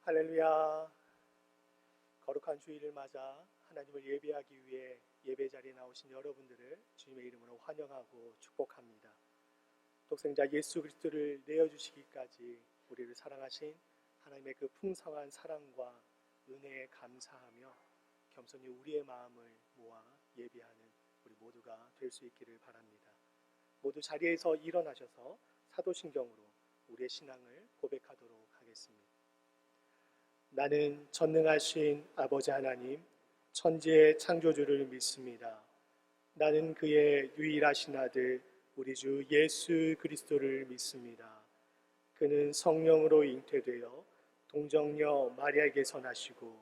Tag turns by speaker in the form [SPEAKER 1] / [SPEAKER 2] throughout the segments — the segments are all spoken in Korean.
[SPEAKER 1] 할렐루야. 거룩한 주일을 맞아 하나님을 예배하기 위해 예배 자리에 나오신 여러분들을 주님의 이름으로 환영하고 축복합니다. 독생자 예수 그리스도를 내어주시기까지 우리를 사랑하신 하나님의 그 풍성한 사랑과 은혜에 감사하며 겸손히 우리의 마음을 모아 예배하는 우리 모두가 될 수 있기를 바랍니다. 모두 자리에서 일어나셔서 사도신경으로 우리의 신앙을 고백하도록 하겠습니다. 나는 전능하신 아버지 하나님, 천지의 창조주를 믿습니다. 나는 그의 유일하신 아들, 우리 주 예수 그리스도를 믿습니다. 그는 성령으로 잉태되어 동정녀 마리아에게서 나시고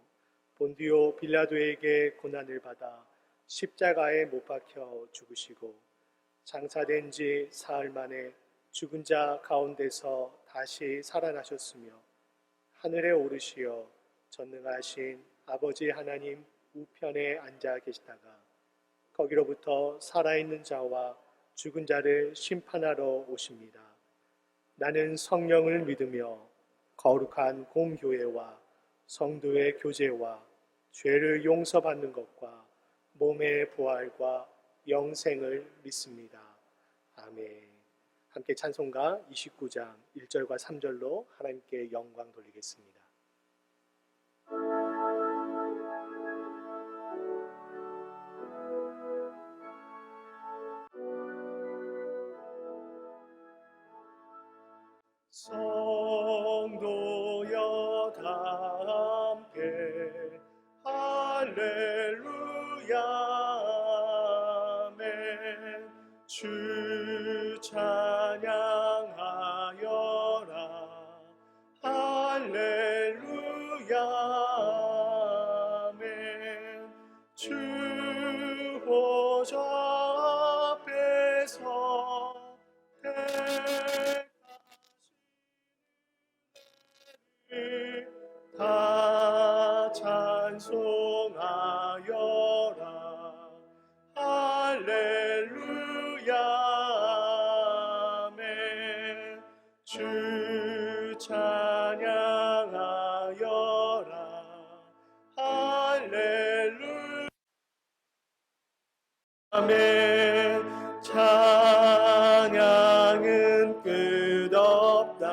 [SPEAKER 1] 본디오 빌라도에게 고난을 받아 십자가에 못 박혀 죽으시고 장사된 지 사흘 만에 죽은 자 가운데서 다시 살아나셨으며 하늘에 오르시어 전능하신 아버지 하나님 우편에 앉아 계시다가 거기로부터 살아있는 자와 죽은 자를 심판하러 오십니다. 나는 성령을 믿으며 거룩한 공교회와 성도의 교제와 죄를 용서받는 것과 몸의 부활과 영생을 믿습니다. 아멘. 함께 찬송가 29장 1절과 3절로 하나님께 영광 돌리겠습니다. 성도여 다 함께 할렐루야 아멘. 주 찬양하여라 할렐루야 아멘. 주 보좌 앞에서 다 찬송하여라 할렐루야 아멘. 주 찬양하여라 할렐루야 아멘. 찬양은 끝없다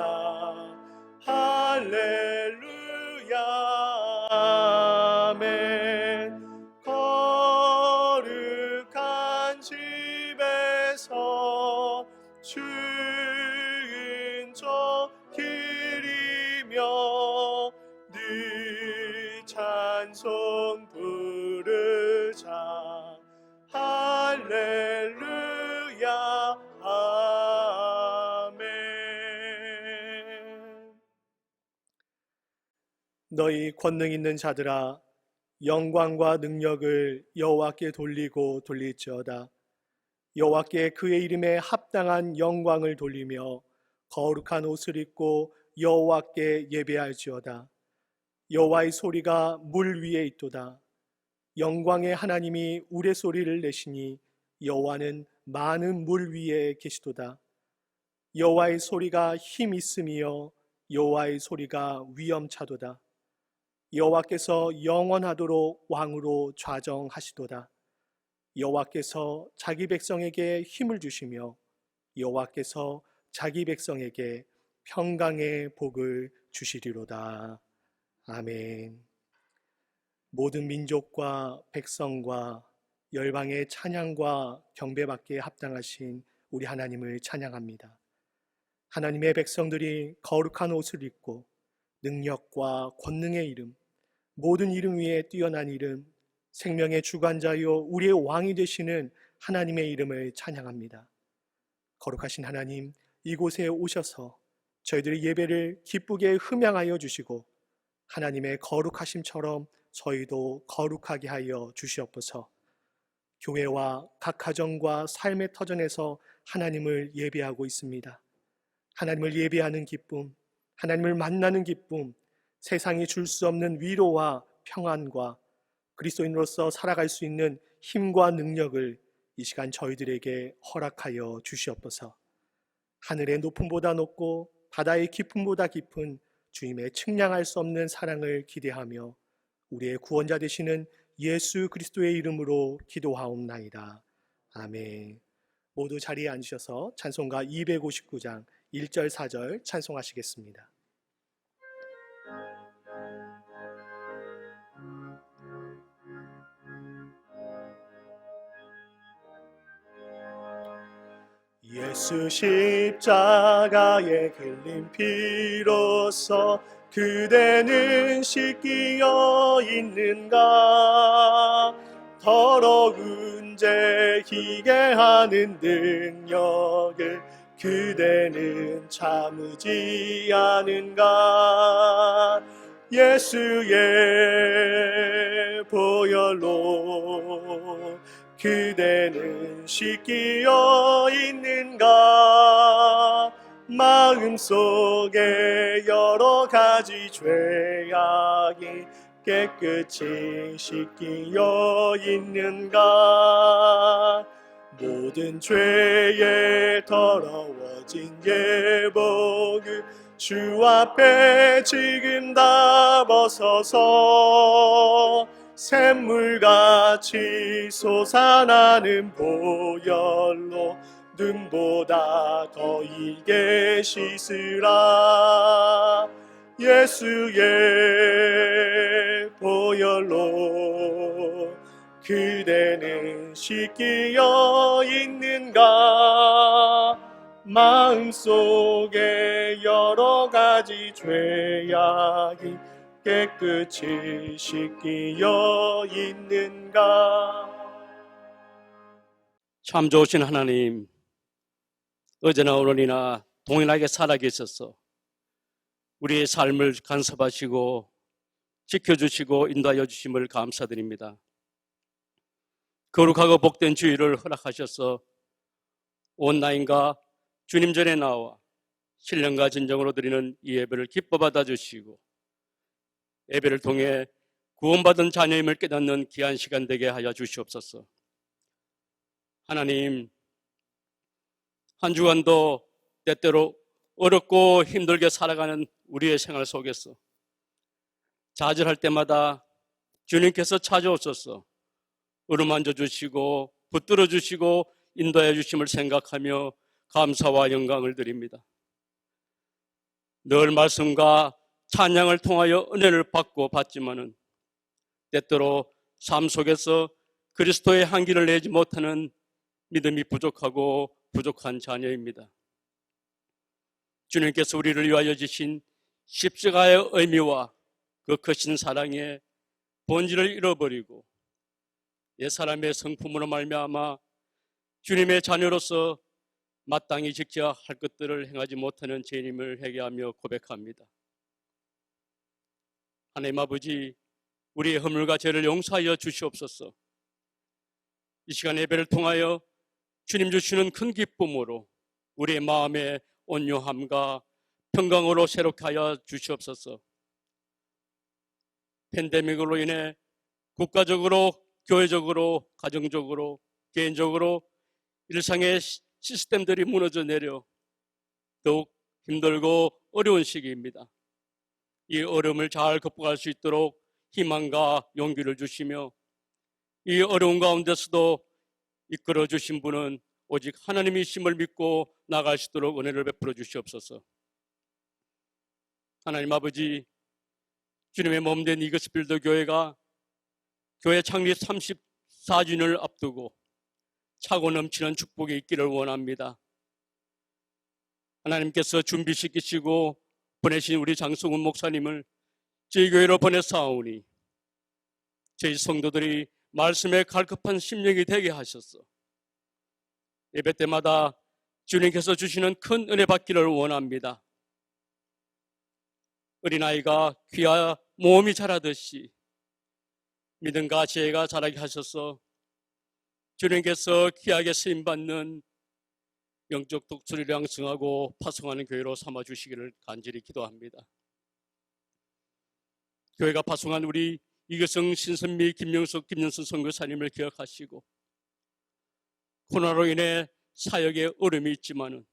[SPEAKER 1] 할렐루야 아멘. 거룩한 집에서 주인 저 길이며 네 찬송 부르자 할렐루야 아멘. 너희 권능 있는 자들아 영광과 능력을 여호와께 돌리고 돌릴지어다. 여호와께 그의 이름에 합당한 영광을 돌리며 거룩한 옷을 입고 여호와께 예배할지어다. 여호와의 소리가 물 위에 있도다. 영광의 하나님이 우레소리를 내시니 여호와는 많은 물 위에 계시도다. 여호와의 소리가 힘 있음이여 여호와의 소리가 위엄차도다. 여호와께서 영원하도록 왕으로 좌정하시도다. 여호와께서 자기 백성에게 힘을 주시며 여호와께서 자기 백성에게 평강의 복을 주시리로다. 아멘. 모든 민족과 백성과 열방의 찬양과 경배받기에 합당하신 우리 하나님을 찬양합니다. 하나님의 백성들이 거룩한 옷을 입고 능력과 권능의 이름, 모든 이름 위에 뛰어난 이름, 생명의 주관자요 우리의 왕이 되시는 하나님의 이름을 찬양합니다. 거룩하신 하나님, 이곳에 오셔서 저희들의 예배를 기쁘게 흠양하여 주시고 하나님의 거룩하심처럼 저희도 거룩하게 하여 주시옵소서. 교회와 각 가정과 삶의 터전에서 하나님을 예배하고 있습니다. 하나님을 예배하는 기쁨, 하나님을 만나는 기쁨, 세상이 줄 수 없는 위로와 평안과 그리스도인으로서 살아갈 수 있는 힘과 능력을 이 시간 저희들에게 허락하여 주시옵소서. 하늘의 높음보다 높고 바다의 깊음보다 깊은 주님의 측량할 수 없는 사랑을 기대하며 우리의 구원자 되시는 예수 그리스도의 이름으로 기도하옵나이다. 아멘. 모두 자리에 앉으셔서 찬송가 259장 1절 4절 찬송하시겠습니다. 예수 십자가에 흘린 피로써 그대는 씻기어 있는가? 더러운 죄 희게 하는 능력을 그대는 참으지 않은가? 예수의 보혈로 그대는 씻기어 있는가? 마음속에 여러 가지 죄악이 깨끗이 씻기어 있는가? 모든 죄에 더러워진 예복을 주 앞에 지금 다 벗어서 샘물같이 솟아나는 보혈로 눈보다 더 이게 씻으라. 예수의 보혈로 그대는 씻기어 있는가? 마음속에 여러 가지 죄악이 깨끗이 씻기어 있는가?
[SPEAKER 2] 참 좋으신 하나님, 어제나 오늘이나 동일하게 살아계셔서 우리의 삶을 간섭하시고 지켜주시고 인도하여 주심을 감사드립니다. 거룩하고 복된 주일을 허락하셔서 온라인과 주님 전에 나와 신령과 진정으로 드리는 이 예배를 기뻐 받아주시고 예배를 통해 구원받은 자녀임을 깨닫는 귀한 시간 되게 하여 주시옵소서. 하나님, 한 주간도 때때로 어렵고 힘들게 살아가는 우리의 생활 속에서 좌절할 때마다 주님께서 찾아오셔서 어루만져 주시고 붙들어 주시고 인도해 주심을 생각하며 감사와 영광을 드립니다. 늘 말씀과 찬양을 통하여 은혜를 받고 받지만은 때때로 삶 속에서 그리스도의 향기를 내지 못하는 믿음이 부족하고 부족한 자녀입니다. 주님께서 우리를 위하여 주신 십자가의 의미와 그 크신 사랑의 본질을 잃어버리고 옛사람의 성품으로 말미암아 주님의 자녀로서 마땅히 지켜야 할 것들을 행하지 못하는 죄인임을 회개하며 고백합니다. 하나님 아버지, 우리의 허물과 죄를 용서하여 주시옵소서. 이 시간 예배를 통하여 주님 주시는 큰 기쁨으로 우리의 마음의 온유함과 평강으로 새롭게 하여 주시옵소서. 팬데믹으로 인해 국가적으로, 교회적으로, 가정적으로, 개인적으로 일상의 시스템들이 무너져 내려 더욱 힘들고 어려운 시기입니다. 이 어려움을 잘 극복할 수 있도록 희망과 용기를 주시며 이 어려운 가운데서도 이끌어 주신 분은 오직 하나님이심을 믿고 나갈 수 있도록 은혜를 베풀어 주시옵소서. 하나님 아버지, 주님의 몸된 이그스필드 교회가 교회 창립 34주년을 앞두고 차고 넘치는 축복이 있기를 원합니다. 하나님께서 준비시키시고 보내신 우리 장성훈 목사님을 저희 교회로 보내사오니 저희 성도들이 말씀에 갈급한 심령이 되게 하셔서 예배 때마다 주님께서 주시는 큰 은혜 받기를 원합니다. 어린아이가 귀와 모험이 자라듯이 믿음과 지혜가 자라게 하셔서 주님께서 귀하게 쓰임받는 영적 독수리를 양성하고 파송하는 교회로 삼아주시기를 간절히 기도합니다. 교회가 파송한 우리 이교성, 신선미, 김영석, 김연수 선교사님을 기억하시고 코로나로 인해 사역에 어려움이 있지만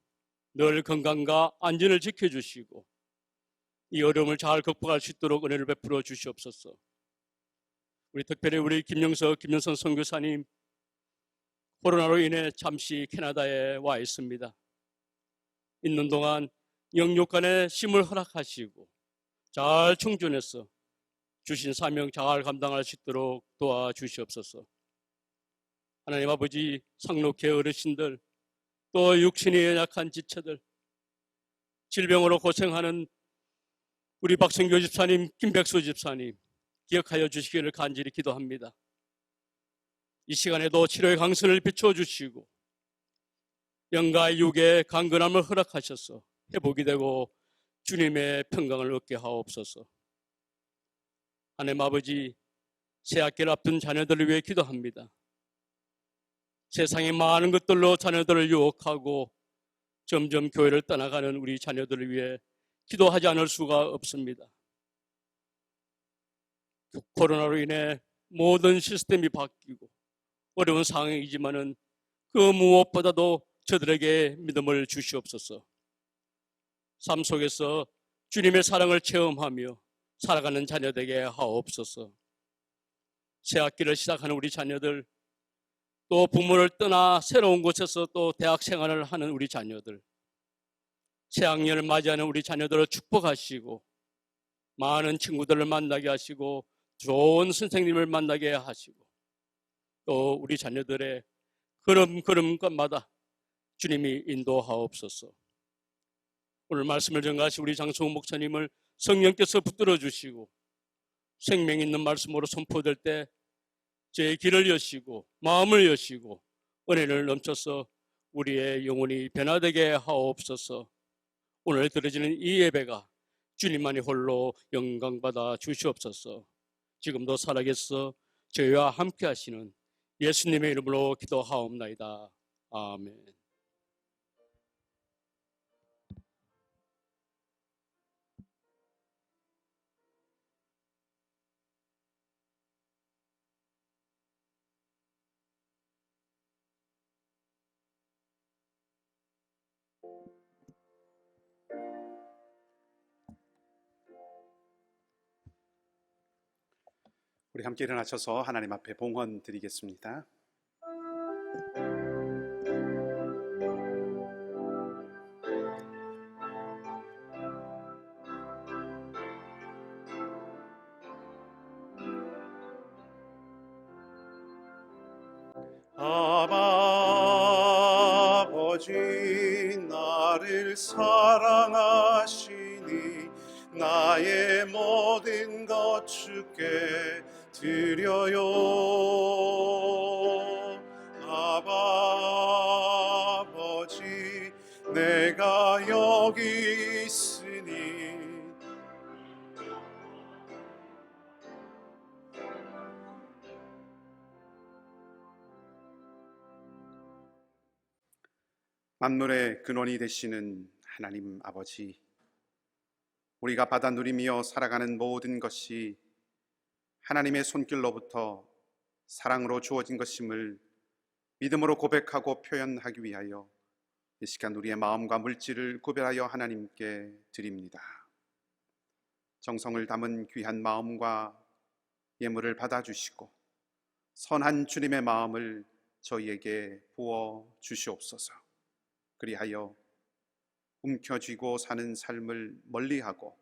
[SPEAKER 2] 늘 건강과 안전을 지켜주시고 이 어려움을 잘 극복할 수 있도록 은혜를 베풀어 주시옵소서. 우리 특별히 우리 김영선 선교사님 코로나로 인해 잠시 캐나다에 와 있습니다. 있는 동안 영육간의 쉼을 허락하시고 잘 충전해서 주신 사명 잘 감당할 수 있도록 도와주시옵소서. 하나님 아버지, 상록회 어르신들, 또 육신이 연약한 지체들, 질병으로 고생하는 우리 박성교 집사님, 김백수 집사님 기억하여 주시기를 간절히 기도합니다. 이 시간에도 치료의 강선을 비춰주시고 영과 육의 강건함을 허락하셔서 회복이 되고 주님의 평강을 얻게 하옵소서. 하나님 아버지, 새학기를 앞둔 자녀들을 위해 기도합니다. 세상의 많은 것들로 자녀들을 유혹하고 점점 교회를 떠나가는 우리 자녀들을 위해 기도하지 않을 수가 없습니다. 코로나로 인해 모든 시스템이 바뀌고 어려운 상황이지만은 그 무엇보다도 저들에게 믿음을 주시옵소서. 삶 속에서 주님의 사랑을 체험하며 살아가는 자녀되게 하옵소서. 새학기를 시작하는 우리 자녀들, 또 부모를 떠나 새로운 곳에서 또 대학 생활을 하는 우리 자녀들, 새학년을 맞이하는 우리 자녀들을 축복하시고 많은 친구들을 만나게 하시고 좋은 선생님을 만나게 하시고 또 우리 자녀들의 걸음걸음마다 주님이 인도하옵소서. 오늘 말씀을 전가하신 우리 장성훈 목사님을 성령께서 붙들어 주시고 생명 있는 말씀으로 선포될 때 제 길을 여시고 마음을 여시고 은혜를 넘쳐서 우리의 영혼이 변화되게 하옵소서. 오늘 드려지는 이 예배가 주님만이 홀로 영광받아 주시옵소서. 지금도 살아계서 저희와 함께 하시는 예수님의 이름으로 기도하옵나이다. 아멘.
[SPEAKER 3] 우리 함께 일어나셔서 하나님 앞에 봉헌 드리겠습니다. 아버지, 나를 사랑하시니 나의 모든 것 주께 드려요. 아버지, 내가 여기 있으니 만물의 근원이 되시는 하나님 아버지, 우리가 받아 누리며 살아가는 모든 것이 하나님의 손길로부터 사랑으로 주어진 것임을 믿음으로 고백하고 표현하기 위하여 이 시간 우리의 마음과 물질을 구별하여 하나님께 드립니다. 정성을 담은 귀한 마음과 예물을 받아주시고 선한 주님의 마음을 저희에게 부어 주시옵소서. 그리하여 움켜쥐고 사는 삶을 멀리하고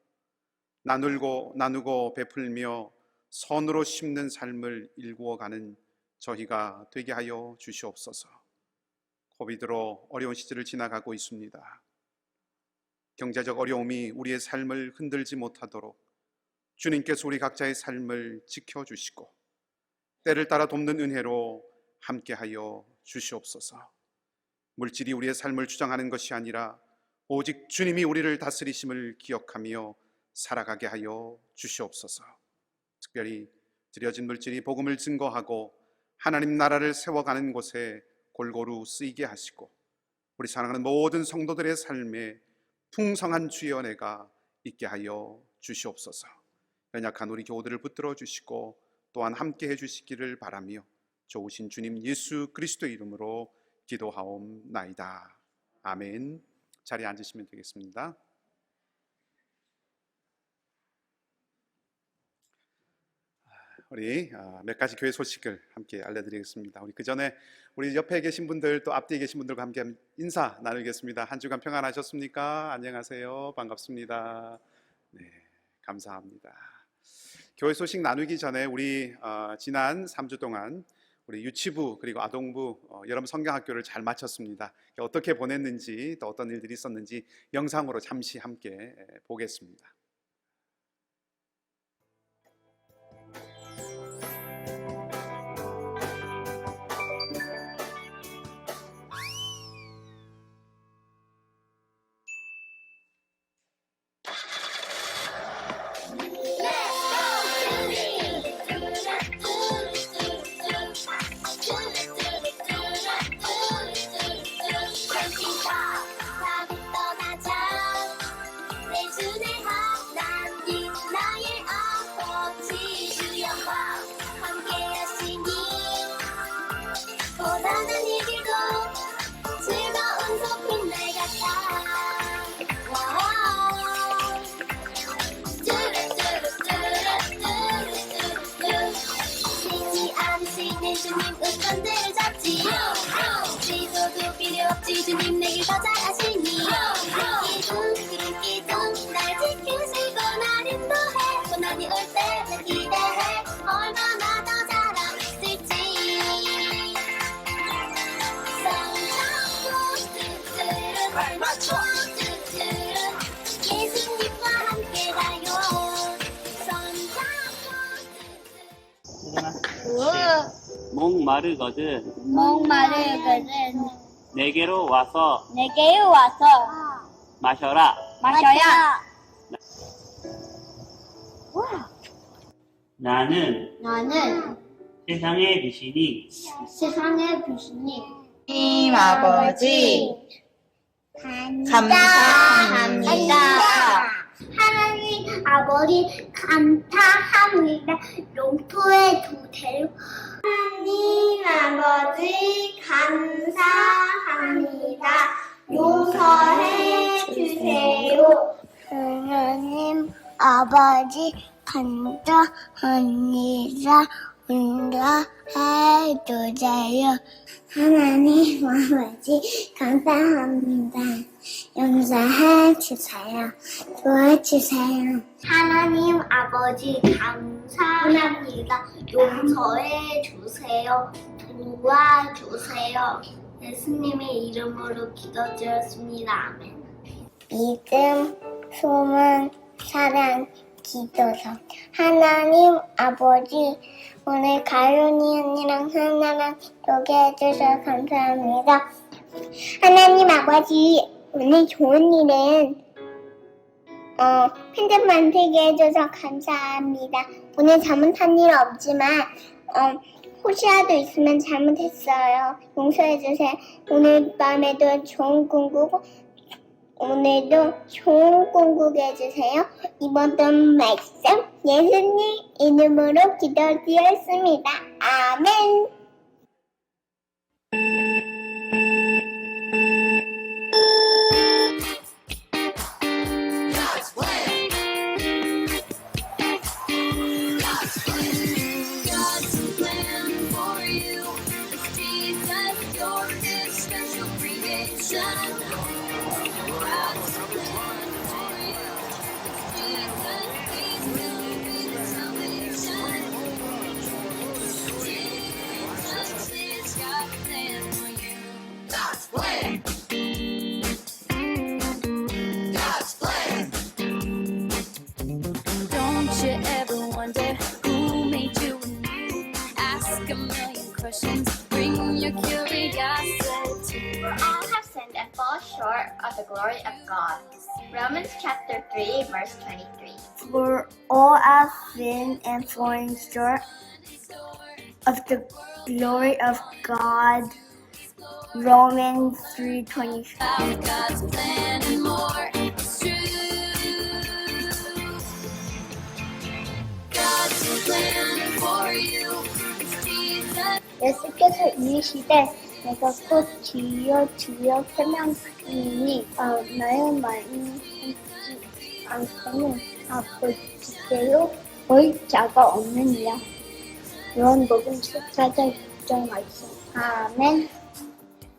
[SPEAKER 3] 나누고 베풀며 선으로 심는 삶을 일구어가는 저희가 되게 하여 주시옵소서. 코비드로 어려운 시절을 지나가고 있습니다. 경제적 어려움이 우리의 삶을 흔들지 못하도록 주님께서 우리 각자의 삶을 지켜주시고 때를 따라 돕는 은혜로 함께하여 주시옵소서. 물질이 우리의 삶을 주장하는 것이 아니라 오직 주님이 우리를 다스리심을 기억하며 살아가게 하여 주시옵소서. 특별히 드려진 물질이 복음을 증거하고 하나님 나라를 세워가는 곳에 골고루 쓰이게 하시고 우리 사랑하는 모든 성도들의 삶에 풍성한 주의 은혜가 있게 하여 주시옵소서. 연약한 우리 교우들을 붙들어 주시고 또한 함께 해주시기를 바라며 좋으신 주님 예수 그리스도의 이름으로 기도하옵나이다. 아멘. 자리에 앉으시면 되겠습니다. 우리 몇 가지 교회 소식을 함께 알려드리겠습니다. 우리 그 전에 우리 옆에 계신 분들 또 앞뒤에 계신 분들과 함께 인사 나누겠습니다. 한 주간 평안하셨습니까? 안녕하세요. 반갑습니다. 네, 감사합니다. 교회 소식 나누기 전에 우리 지난 3주 동안 우리 유치부 그리고 아동부 여러분 성경학교를 잘 마쳤습니다. 어떻게 보냈는지 또 어떤 일들이 있었는지 영상으로 잠시 함께 보겠습니다.
[SPEAKER 4] 주님 의견대로 잡지 지도도 필요 없지 주님 내길 더 잘하시니 기둥 날 지키시고 날 인도해 고난이 올 때 날 기대해 얼마나 더 잘하실지 손잡고 뚜뚜른 발맞춰 뚜뚜른 예수님과 함께 가요 손잡고
[SPEAKER 2] 목마르거든
[SPEAKER 4] 목마르거든
[SPEAKER 2] 내게로 와서
[SPEAKER 4] 내게로 와서
[SPEAKER 2] 마셔라.
[SPEAKER 4] 마셔야
[SPEAKER 2] 나는
[SPEAKER 4] 나는
[SPEAKER 2] 세상의 빛이니
[SPEAKER 4] 세상의 빛이니
[SPEAKER 5] 하나님 아버지 감사합니다.
[SPEAKER 4] 하나님 아버지 감사합니다. 용토에 두세요. 하나님 아버지 감사합니다. 용서해 주세요. 하나님 아버지 감사합니다. 용서해 주세요. 하나님 아버지 감사합니다. 용서해 주세요. 도와주세요. 하나님 아버지 감사합니다. 용서해 주세요. 도와주세요. 예수님의 이름으로 기도드렸습니다. 아멘. 믿음, 소망, 사랑, 기도서. 하나님 아버지 오늘 가윤이 언니랑 하나랑 요게 해주셔서 감사합니다. 하나님 아버지 오늘 좋은 일은 팬들 만들게 해줘서 감사합니다. 오늘 잘못한 일 없지만 혹시라도 있으면 잘못했어요. 용서해주세요. 오늘 밤에도 좋은 꿈꾸고 오늘도 좋은 꿈꾸게 해주세요. 이번도 말씀 예수님 이름으로 기도드렸습니다. 아멘.
[SPEAKER 6] Don't you ever wonder who made you and me? Ask a million questions, bring your curiosity.
[SPEAKER 4] For all have sinned and fall short of the glory of God. Romans chapter 3, verse 23.
[SPEAKER 7] For all have sinned and fallen short of the glory of God. Romans 3:25.
[SPEAKER 6] God's plan and more is true. God's plan for you is Jesus.
[SPEAKER 7] 예수께서 이르시되 내가 곧 주여 주여 설명하니 나의 말이 하지 않고는 아버지께로 올 자가 없느니라. 요한복음 14장 6절 말씀. 아멘.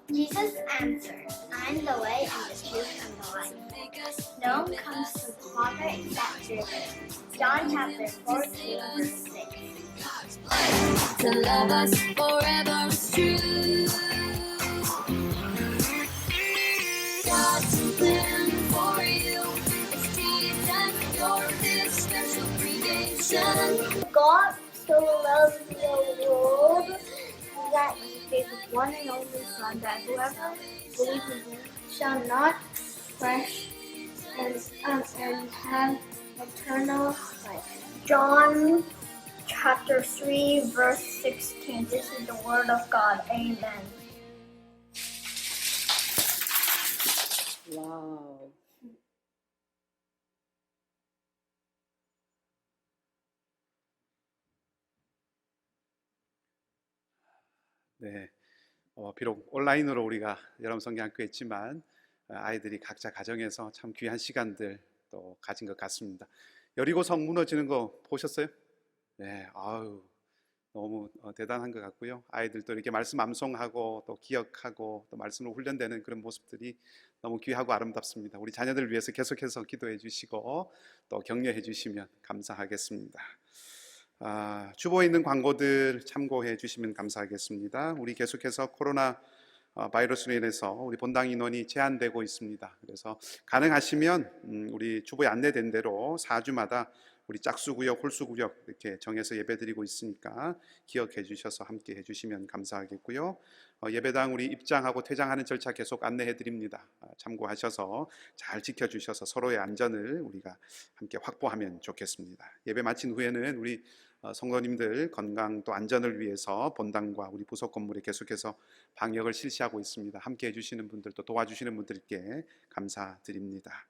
[SPEAKER 4] Jesus answered, I am the way and the truth and the life. No one comes to the Father except through me. John chapter 14, verse 6.
[SPEAKER 6] To love us forever is true. God's plan for you is Jesus, you're His special creation.
[SPEAKER 7] God so loved the world that He gave His one and only Son, that whoever believes in Him shall not perish and have eternal life. John chapter 3, verse 16. This is the word of God. Amen.
[SPEAKER 5] 와우.
[SPEAKER 3] 네, 비록 온라인으로 우리가 여러분 성경학교에 있지만 아이들이 각자 가정에서 참 귀한 시간들 또 가진 것 같습니다. 여리고성 무너지는 거 보셨어요? 네, 아유 너무 대단한 것 같고요. 아이들도 이렇게 말씀 암송하고 또 기억하고 또 말씀으로 훈련되는 그런 모습들이 너무 귀하고 아름답습니다. 우리 자녀들 위해서 계속해서 기도해 주시고 또 격려해 주시면 감사하겠습니다. 주보에 있는 광고들 참고해 주시면 감사하겠습니다. 우리 계속해서 코로나 바이러스로 인해서 우리 본당 인원이 제한되고 있습니다. 그래서 가능하시면 우리 주보에 안내된 대로 4주마다 우리 짝수구역, 홀수구역 이렇게 정해서 예배드리고 있으니까 기억해 주셔서 함께 해주시면 감사하겠고요. 예배당 우리 입장하고 퇴장하는 절차 계속 안내해 드립니다. 참고하셔서 잘 지켜주셔서 서로의 안전을 우리가 함께 확보하면 좋겠습니다. 예배 마친 후에는 우리 성도님들 건강 또 안전을 위해서 본당과 우리 부속 건물에 계속해서 방역을 실시하고 있습니다. 함께 해주시는 분들 또 도와주시는 분들께 감사드립니다.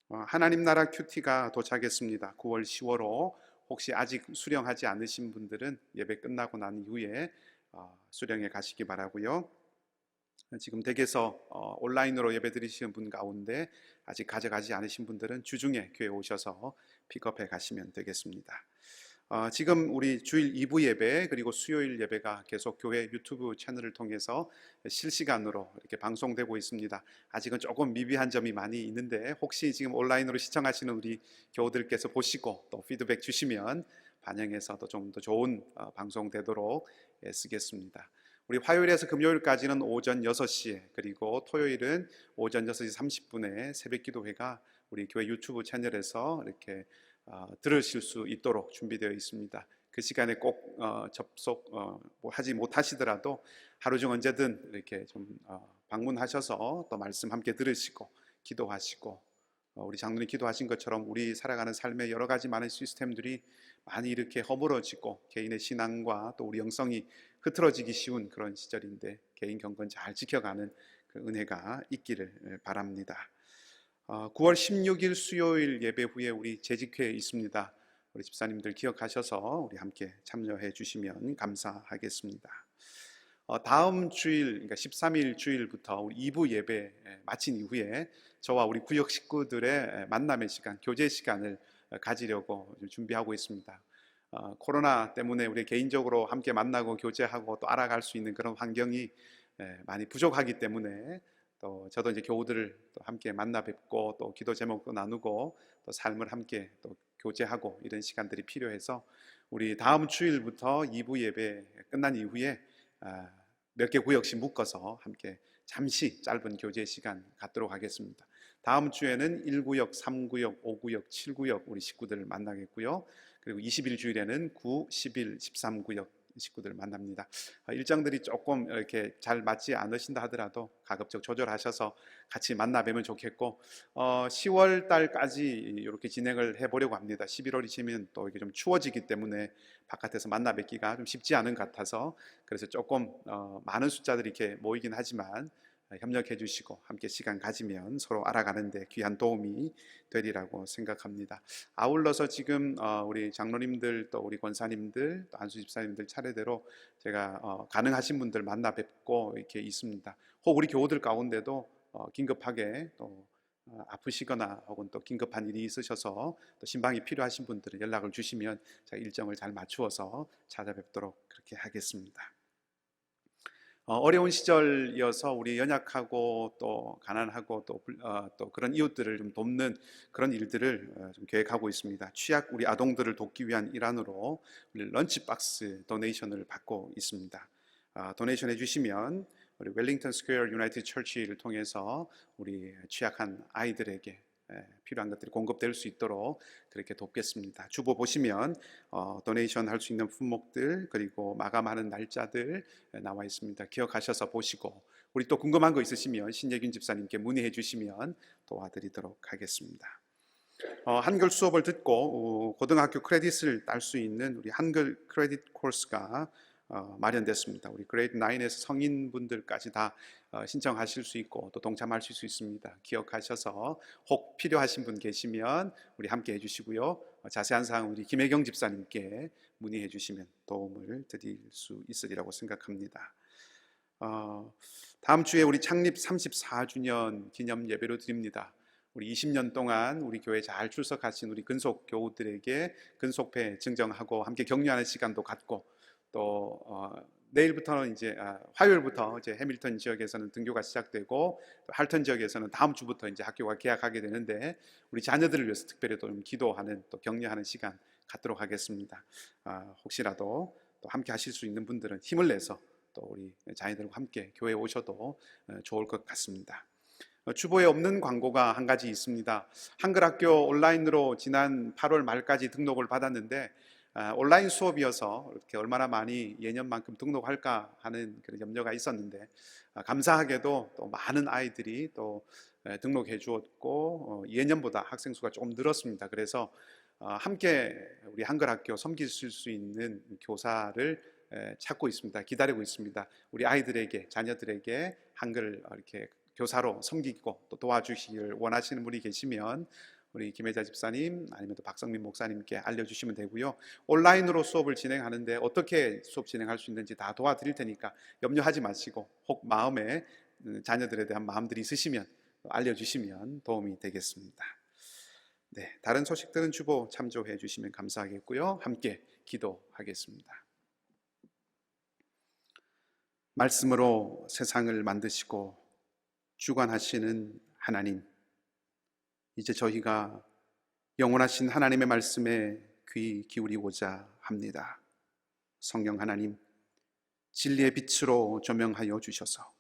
[SPEAKER 3] 하나님 나라 큐티가 도착했습니다. 9월 10월호 혹시 아직 수령하지 않으신 분들은 예배 끝나고 난 이후에 수령해 가시기 바라고요. 지금 댁에서 온라인으로 예배 드리시는 분 가운데 아직 가져가지 않으신 분들은 주중에 교회 오셔서 픽업해 가시면 되겠습니다. 지금 우리 주일 2부 예배 그리고 수요일 예배가 계속 교회 유튜브 채널을 통해서 실시간으로 이렇게 방송되고 있습니다. 아직은 조금 미비한 점이 많이 있는데 혹시 지금 온라인으로 시청하시는 우리 교우들께서 보시고 또 피드백 주시면 반영해서 또 좀 더 좋은 방송되도록 애쓰겠습니다. 우리 화요일에서 금요일까지는 오전 6시에 그리고 토요일은 오전 6시 30분에 새벽기도회가 우리 교회 유튜브 채널에서 이렇게 들으실 수 있도록 준비되어 있습니다. 그 시간에 꼭 접속 하지 못하시더라도 하루 중 언제든 이렇게 좀 방문하셔서 또 말씀 함께 들으시고 기도하시고 우리 장로님 기도하신 것처럼 우리 살아가는 삶의 여러 가지 많은 시스템들이 많이 이렇게 허물어지고 개인의 신앙과 또 우리 영성이 흐트러지기 쉬운 그런 시절인데 개인 경건 잘 지켜가는 그 은혜가 있기를 바랍니다. 9월 16일 수요일 예배 후에 우리 재직회에 있습니다. 우리 집사님들 기억하셔서 우리 함께 참여해 주시면 감사하겠습니다. 다음 주일, 그러니까 13일 주일부터 우리 2부 예배 마친 이후에 저와 우리 구역 식구들의 만남의 시간, 교제 시간을 가지려고 준비하고 있습니다. 코로나 때문에 우리 개인적으로 함께 만나고 교제하고 또 알아갈 수 있는 그런 환경이 많이 부족하기 때문에 또 저도 이제 교우들을 또 함께 만나 뵙고 또 기도 제목도 나누고 또 삶을 함께 또 교제하고 이런 시간들이 필요해서 우리 다음 주일부터 2부 예배 끝난 이후에 몇 개 구역씩 묶어서 함께 잠시 짧은 교제 시간 갖도록 하겠습니다. 다음 주에는 1구역, 3구역, 5구역, 7구역 우리 식구들을 만나겠고요. 그리고 20일 주일에는 9, 11, 13구역 식구들 만납니다. 일정들이 조금 이렇게 잘 맞지 않으신다 하더라도 가급적 조절하셔서 같이 만나 뵈면 좋겠고 10월 달까지 이렇게 진행을 해보려고 합니다. 11월이시면 또 이게 좀 추워지기 때문에 바깥에서 만나 뵙기가 좀 쉽지 않은 것 같아서 그래서 조금 많은 숫자들이 이렇게 모이긴 하지만 협력해 주시고 함께 시간 가지면 서로 알아가는 데 귀한 도움이 되리라고 생각합니다. 아울러서 지금 우리 장로님들 또 우리 권사님들 또 안수 집사님들 차례대로 제가 가능하신 분들 만나 뵙고 이렇게 있습니다. 혹 우리 교우들 가운데도 긴급하게 또 아프시거나 혹은 또 긴급한 일이 있으셔서 또 신방이 필요하신 분들은 연락을 주시면 제가 일정을 잘 맞추어서 찾아뵙도록 그렇게 하겠습니다. 어려운 시절이어서 우리 연약하고 또 가난하고 또 그런 이웃들을 좀 돕는 그런 일들을 좀 계획하고 있습니다. 취약 우리 아동들을 돕기 위한 일환으로 우리 런치박스 도네이션을 받고 있습니다. 도네이션 해주시면 우리 웰링턴 스퀘어 유나이티드 처치를 통해서 우리 취약한 아이들에게 필요한 것들이 공급될 수 있도록 그렇게 돕겠습니다. 주보 보시면 도네이션 할 수 있는 품목들 그리고 마감하는 날짜들 나와 있습니다. 기억하셔서 보시고 우리 또 궁금한 거 있으시면 신예균 집사님께 문의해 주시면 도와드리도록 하겠습니다. 한글 수업을 듣고 고등학교 크레딧을 딸 수 있는 우리 한글 크레딧 코र्स가 마련됐습니다. 우리 그레이드 9에서 성인분들까지 다 신청하실 수 있고 또 동참하실 수 있습니다. 기억하셔서 혹 필요하신 분 계시면 우리 함께 해주시고요. 자세한 사항 우리 김혜경 집사님께 문의해 주시면 도움을 드릴 수 있으리라고 생각합니다. 다음 주에 우리 창립 34주년 기념 예배로 드립니다. 우리 20년 동안 우리 교회 잘 출석하신 우리 근속 교우들에게 근속회 증정하고 함께 격려하는 시간도 갖고 또 내일부터는 이제 화요일부터 이제 해밀턴 지역에서는 등교가 시작되고 또 할턴 지역에서는 다음 주부터 이제 학교가 개학하게 되는데 우리 자녀들을 위해서 특별히 또 좀 기도하는 또 격려하는 시간 갖도록 하겠습니다. 혹시라도 또 함께 하실 수 있는 분들은 힘을 내서 또 우리 자녀들과 함께 교회에 오셔도 좋을 것 같습니다. 주보에 없는 광고가 한 가지 있습니다. 한글학교 온라인으로 지난 8월 말까지 등록을 받았는데 온라인 수업이어서 이렇게 얼마나 많이 예년만큼 등록할까 하는 그런 염려가 있었는데 감사하게도 또 많은 아이들이 또 등록해 주었고 예년보다 학생 수가 조금 늘었습니다. 그래서 함께 우리 한글학교 섬기실 수 있는 교사를 찾고 있습니다. 기다리고 있습니다. 우리 아이들에게 자녀들에게 한글 이렇게 교사로 섬기고 또 도와주시길 원하시는 분이 계시면 우리 김혜자 집사님 아니면 또 박성민 목사님께 알려주시면 되고요. 온라인으로 수업을 진행하는데 어떻게 수업 진행할 수 있는지 다 도와드릴 테니까 염려하지 마시고 혹 마음에 자녀들에 대한 마음들이 있으시면 알려주시면 도움이 되겠습니다. 네, 다른 소식들은 주보 참조해 주시면 감사하겠고요. 함께 기도하겠습니다. 말씀으로 세상을 만드시고 주관하시는 하나님, 이제 저희가 영원하신 하나님의 말씀에 귀 기울이고자 합니다. 성령 하나님, 진리의 빛으로 조명하여 주셔서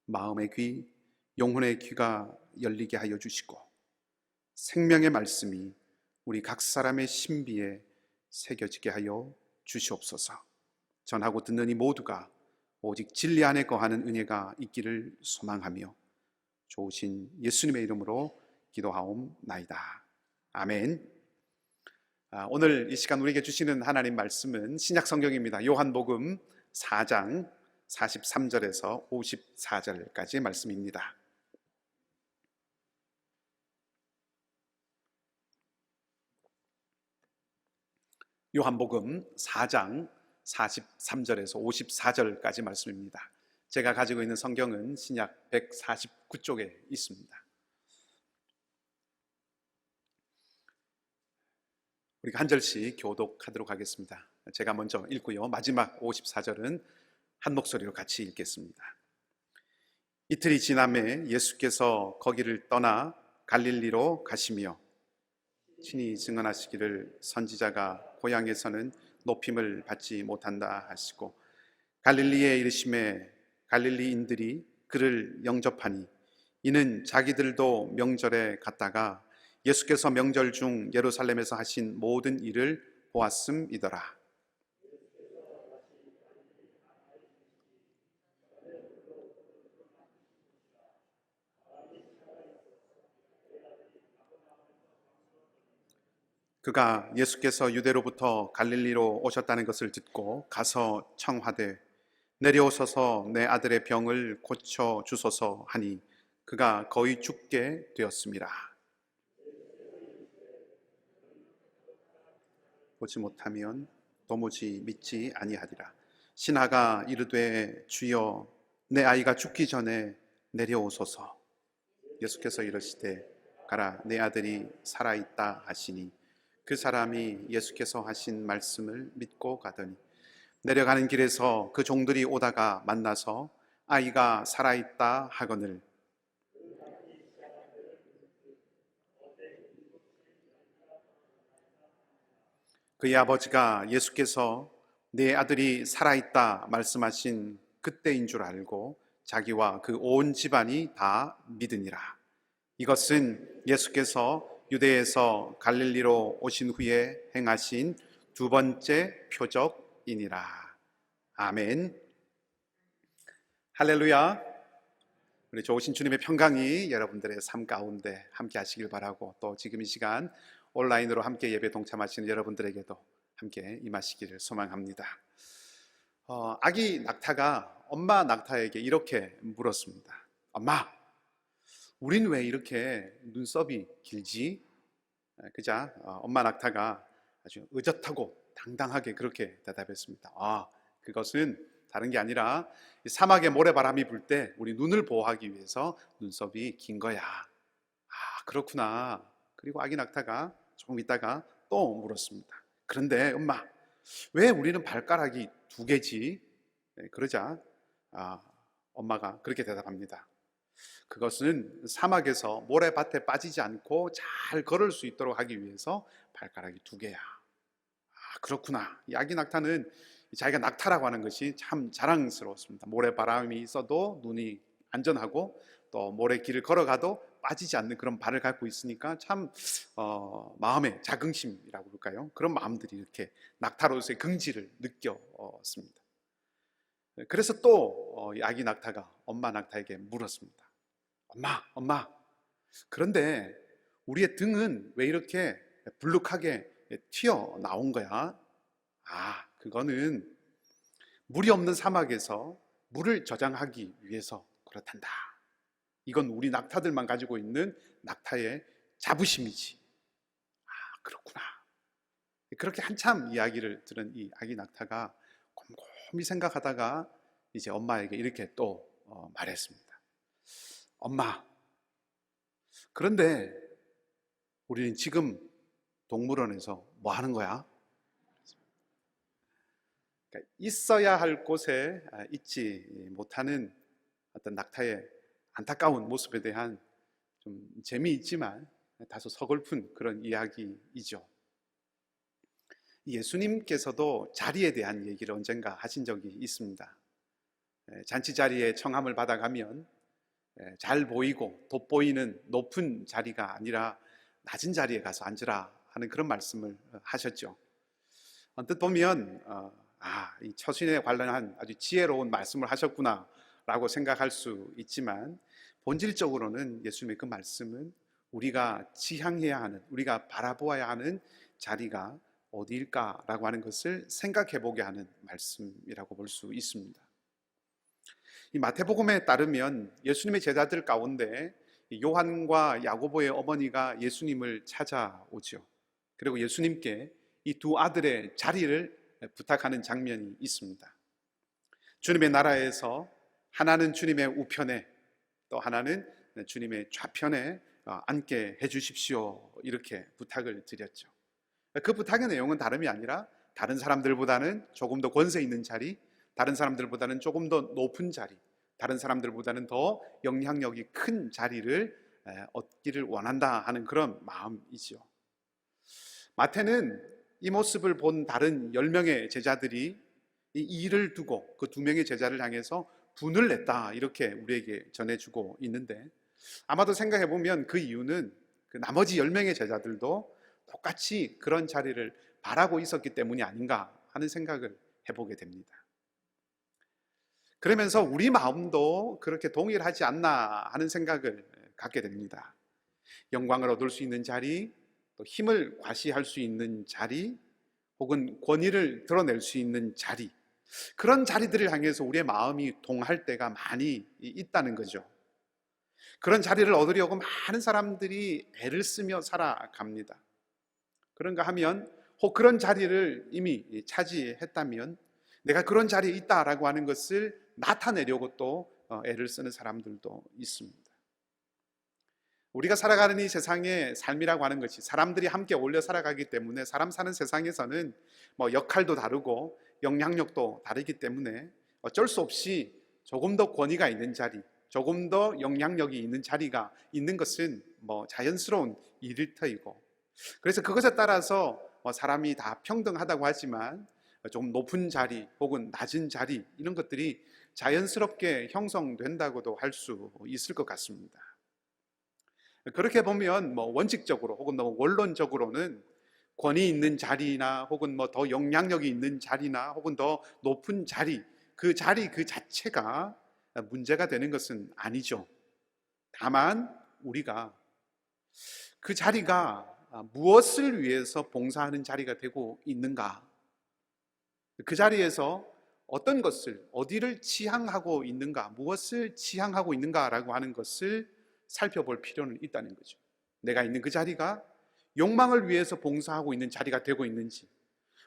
[SPEAKER 3] 마음의 귀, 영혼의 귀가 열리게 하여 주시고 생명의 말씀이 우리 각 사람의 신비에 새겨지게 하여 주시옵소서. 전하고 듣는 이 모두가 오직 진리 안에 거하는 은혜가 있기를 소망하며 좋으신 예수님의 이름으로 기도하옵나이다. 아멘. 오늘 이 시간 우리에게 주시는 하나님 말씀은 신약 성경입니다. 요한복음 4장 43절에서 54절까지의 말씀입니다. 요한복음 4장 43절에서 54절까지 말씀입니다. 제가 가지고 있는 성경은 신약 149쪽에 있습니다. 우리가 한 절씩 교독하도록 하겠습니다. 제가 먼저 읽고요. 마지막 54절은 한 목소리로 같이 읽겠습니다. 이틀이 지남에 예수께서 거기를 떠나 갈릴리로 가시며 친히 증언하시기를 선지자가 고향에서는 높임을 받지 못한다 하시고 갈릴리에 이르심에 갈릴리인들이 그를 영접하니 이는 자기들도 명절에 갔다가 예수께서 명절 중 예루살렘에서 하신 모든 일을 보았음이더라. 그가 예수께서 유대로부터 갈릴리로 오셨다는 것을 듣고 가서 청하되 내려오소서 내 아들의 병을 고쳐 주소서 하니 그가 거의 죽게 되었습니다. 보지 못하면 도무지 믿지 아니하리라. 신하가 이르되 주여 내 아이가 죽기 전에 내려오소서. 예수께서 이르시되 가라 내 아들이 살아있다 하시니 그 사람이 예수께서 하신 말씀을 믿고 가더니 내려가는 길에서 그 종들이 오다가 만나서 아이가 살아있다 하거늘 그의 아버지가 예수께서 내 아들이 살아있다 말씀하신 그때인 줄 알고 자기와 그 온 집안이 다 믿으니라. 이것은 예수께서 유대에서 갈릴리로 오신 후에 행하신 두 번째 표적이니라. 아멘. 할렐루야. 우리 좋으신 주님의 평강이 여러분들의 삶 가운데 함께 하시길 바라고, 또 지금 이 시간 온라인으로 함께 예배 동참하시는 여러분들에게도 함께 임하시기를 소망합니다. 아기 낙타가 엄마 낙타에게 이렇게 물었습니다. 엄마, 우린 왜 이렇게 눈썹이 길지? 그자 엄마 낙타가 아주 의젓하고 당당하게 그렇게 대답했습니다. 그것은 다른 게 아니라 사막에 모래바람이 불 때 우리 눈을 보호하기 위해서 눈썹이 긴 거야. 그렇구나. 그리고 아기 낙타가 조금 있다가 또 물었습니다. 그런데 엄마, 왜 우리는 발가락이 두 개지? 그러자 엄마가 그렇게 대답합니다. 그것은 사막에서 모래밭에 빠지지 않고 잘 걸을 수 있도록 하기 위해서 발가락이 두 개야. 그렇구나. 이 아기 낙타는 자기가 낙타라고 하는 것이 참 자랑스러웠습니다. 모래바람이 있어도 눈이 안전하고 또 모래길을 걸어가도 빠지지 않는 그런 발을 갖고 있으니까 참 마음의 자긍심이라고 볼까요? 그런 마음들이 이렇게 낙타로서의 긍지를 느꼈습니다. 그래서 또 아기 낙타가 엄마 낙타에게 물었습니다. 엄마, 그런데 우리의 등은 왜 이렇게 불룩하게 튀어나온 거야? 그거는 물이 없는 사막에서 물을 저장하기 위해서 그렇단다. 이건 우리 낙타들만 가지고 있는 낙타의 자부심이지. 그렇구나. 그렇게 한참 이야기를 들은 이 아기 낙타가 곰곰이 생각하다가 이제 엄마에게 이렇게 또 말했습니다. 엄마, 그런데 우리는 지금 동물원에서 뭐 하는 거야? 그러니까 있어야 할 곳에 있지 못하는 어떤 낙타의 안타까운 모습에 대한 좀 재미있지만 다소 서글픈 그런 이야기이죠. 예수님께서도 자리에 대한 얘기를 언젠가 하신 적이 있습니다. 잔치 자리에 청함을 받아가면 잘 보이고 돋보이는 높은 자리가 아니라 낮은 자리에 가서 앉으라 하는 그런 말씀을 하셨죠. 언뜻 보면 이 처신에 관련한 아주 지혜로운 말씀을 하셨구나 라고 생각할 수 있지만, 본질적으로는 예수님의 그 말씀은 우리가 지향해야 하는, 우리가 바라보아야 하는 자리가 어디일까라고 하는 것을 생각해 보게 하는 말씀이라고 볼 수 있습니다. 이 마태복음에 따르면 예수님의 제자들 가운데 요한과 야고보의 어머니가 예수님을 찾아오죠. 그리고 예수님께 이 두 아들의 자리를 부탁하는 장면이 있습니다. 주님의 나라에서 하나는 주님의 우편에, 또 하나는 주님의 좌편에 앉게 해주십시오, 이렇게 부탁을 드렸죠. 그 부탁의 내용은 다름이 아니라 다른 사람들보다는 조금 더 권세 있는 자리, 다른 사람들보다는 조금 더 높은 자리, 다른 사람들보다는 더 영향력이 큰 자리를 얻기를 원한다 하는 그런 마음이죠. 마태는 이 모습을 본 다른 10명의 제자들이 이 일을 두고 그 2명의 제자를 향해서 분을 냈다, 이렇게 우리에게 전해주고 있는데, 아마도 생각해 보면 그 이유는 그 나머지 10명의 제자들도 똑같이 그런 자리를 바라고 있었기 때문이 아닌가 하는 생각을 해보게 됩니다. 그러면서 우리 마음도 그렇게 동일하지 않나 하는 생각을 갖게 됩니다. 영광을 얻을 수 있는 자리, 또 힘을 과시할 수 있는 자리, 혹은 권위를 드러낼 수 있는 자리, 그런 자리들을 향해서 우리의 마음이 동할 때가 많이 있다는 거죠. 그런 자리를 얻으려고 많은 사람들이 애를 쓰며 살아갑니다. 그런가 하면 혹 그런 자리를 이미 차지했다면 내가 그런 자리에 있다라고 하는 것을 나타내려고 또 애를 쓰는 사람들도 있습니다. 우리가 살아가는 이 세상의 삶이라고 하는 것이 사람들이 함께 어울려 살아가기 때문에 사람 사는 세상에서는 뭐 역할도 다르고 영향력도 다르기 때문에 어쩔 수 없이 조금 더 권위가 있는 자리, 조금 더 영향력이 있는 자리가 있는 것은 뭐 자연스러운 일일 터이고, 그래서 그것에 따라서 사람이 다 평등하다고 하지만 좀 높은 자리 혹은 낮은 자리 이런 것들이 자연스럽게 형성된다고도 할 수 있을 것 같습니다. 그렇게 보면 뭐 원칙적으로 혹은 너무 원론적으로는 권위 있는 자리나 혹은 뭐 더 영향력이 있는 자리나 혹은 더 높은 자리 그 자체가 문제가 되는 것은 아니죠. 다만 우리가 그 자리가 무엇을 위해서 봉사하는 자리가 되고 있는가, 그 자리에서 어떤 것을, 어디를 지향하고 있는가, 무엇을 지향하고 있는가라고 하는 것을 살펴볼 필요는 있다는 거죠. 내가 있는 그 자리가 욕망을 위해서 봉사하고 있는 자리가 되고 있는지,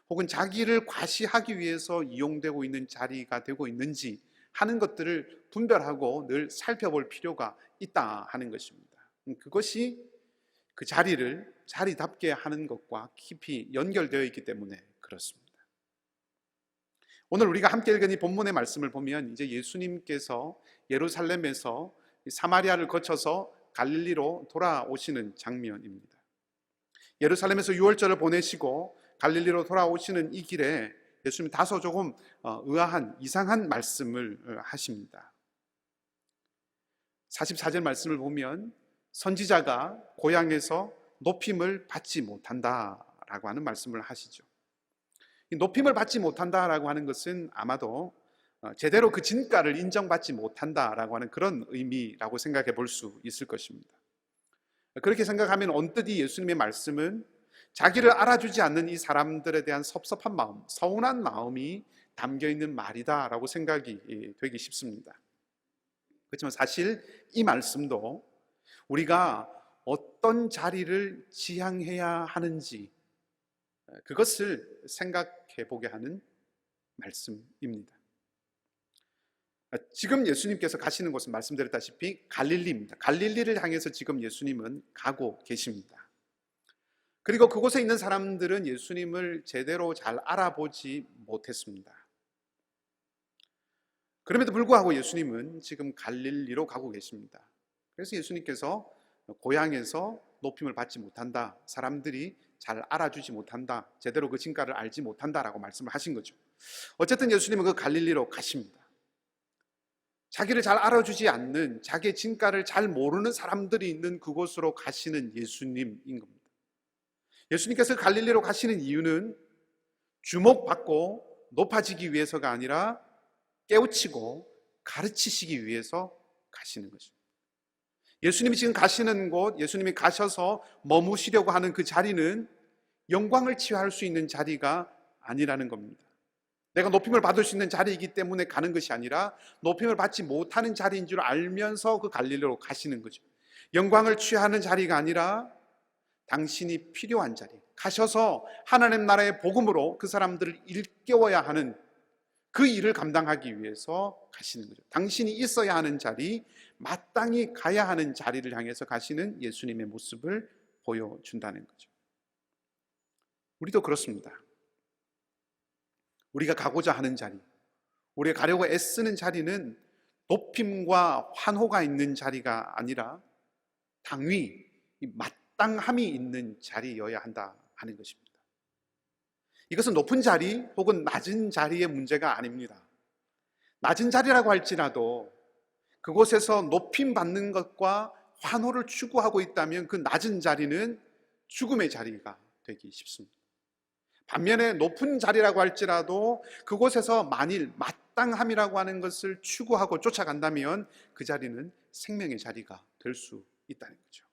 [SPEAKER 3] 혹은 자기를 과시하기 위해서 이용되고 있는 자리가 되고 있는지 하는 것들을 분별하고 늘 살펴볼 필요가 있다 하는 것입니다. 그것이 그 자리를 자리답게 하는 것과 깊이 연결되어 있기 때문에 그렇습니다. 오늘 우리가 함께 읽은 이 본문의 말씀을 보면 이제 예수님께서 예루살렘에서 사마리아를 거쳐서 갈릴리로 돌아오시는 장면입니다. 예루살렘에서 유월절을 보내시고 갈릴리로 돌아오시는 이 길에 예수님 다소 조금 의아한 이상한 말씀을 하십니다. 44절 말씀을 보면 선지자가 고향에서 높임을 받지 못한다라고 하는 말씀을 하시죠. 이 높임을 받지 못한다라고 하는 것은 아마도 제대로 그 진가를 인정받지 못한다라고 하는 그런 의미라고 생각해 볼 수 있을 것입니다. 그렇게 생각하면 언뜻이 예수님의 말씀은 자기를 알아주지 않는 이 사람들에 대한 섭섭한 마음, 서운한 마음이 담겨있는 말이다라고 생각이 되기 쉽습니다. 그렇지만 사실 이 말씀도 우리가 어떤 자리를 지향해야 하는지 그것을 생각해 보게 하는 말씀입니다. 지금 예수님께서 가시는 곳은 말씀드렸다시피 갈릴리입니다. 갈릴리를 향해서 지금 예수님은 가고 계십니다. 그리고 그곳에 있는 사람들은 예수님을 제대로 잘 알아보지 못했습니다. 그럼에도 불구하고 예수님은 지금 갈릴리로 가고 계십니다. 그래서 예수님께서 고향에서 높임을 받지 못한다, 사람들이 잘 알아주지 못한다, 제대로 그 진가를 알지 못한다라고 말씀을 하신 거죠. 어쨌든 예수님은 그 갈릴리로 가십니다. 자기를 잘 알아주지 않는, 자기의 진가를 잘 모르는 사람들이 있는 그곳으로 가시는 예수님인 겁니다. 예수님께서 갈릴리로 가시는 이유는 주목받고 높아지기 위해서가 아니라 깨우치고 가르치시기 위해서 가시는 것입니다. 예수님이 지금 가시는 곳, 예수님이 가셔서 머무시려고 하는 그 자리는 영광을 취할 수 있는 자리가 아니라는 겁니다. 내가 높임을 받을 수 있는 자리이기 때문에 가는 것이 아니라 높임을 받지 못하는 자리인 줄 알면서 그 갈릴리로 가시는 거죠. 영광을 취하는 자리가 아니라 당신이 필요한 자리, 가셔서 하나님 나라의 복음으로 그 사람들을 일깨워야 하는 그 일을 감당하기 위해서 가시는 거죠. 당신이 있어야 하는 자리, 마땅히 가야 하는 자리를 향해서 가시는 예수님의 모습을 보여준다는 거죠. 우리도 그렇습니다. 우리가 가고자 하는 자리, 우리가 가려고 애쓰는 자리는 높임과 환호가 있는 자리가 아니라 당위, 마땅함이 있는 자리여야 한다 하는 것입니다. 이것은 높은 자리 혹은 낮은 자리의 문제가 아닙니다. 낮은 자리라고 할지라도 그곳에서 높임 받는 것과 환호를 추구하고 있다면 그 낮은 자리는 죽음의 자리가 되기 쉽습니다. 반면에 높은 자리라고 할지라도 그곳에서 만일 마땅함이라고 하는 것을 추구하고 쫓아간다면 그 자리는 생명의 자리가 될 수 있다는 거죠.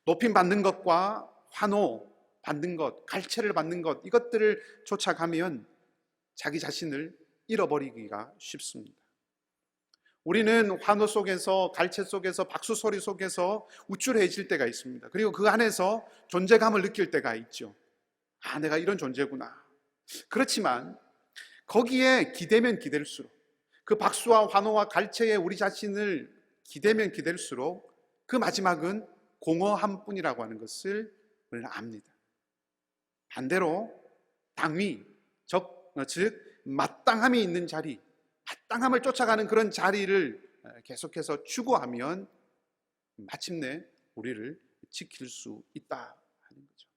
[SPEAKER 3] 높임 받는 것과 환호 받는 것, 갈채를 받는 것, 이것들을 쫓아가면 자기 자신을 잃어버리기가 쉽습니다. 우리는 환호 속에서, 갈채 속에서, 박수 소리 속에서 우쭐해질 때가 있습니다. 그리고 그 안에서 존재감을 느낄 때가 있죠. 아, 내가 이런 존재구나. 그렇지만 거기에 기대면 기댈수록 그 박수와 환호와 갈채에 우리 자신을 기대면 기댈수록 그 마지막은 공허함 뿐이라고 하는 것을 우리는 압니다. 반대로 당위, 즉 마땅함이 있는 자리, 마땅함을 쫓아가는 그런 자리를 계속해서 추구하면 마침내 우리를 지킬 수 있다 하는 거죠.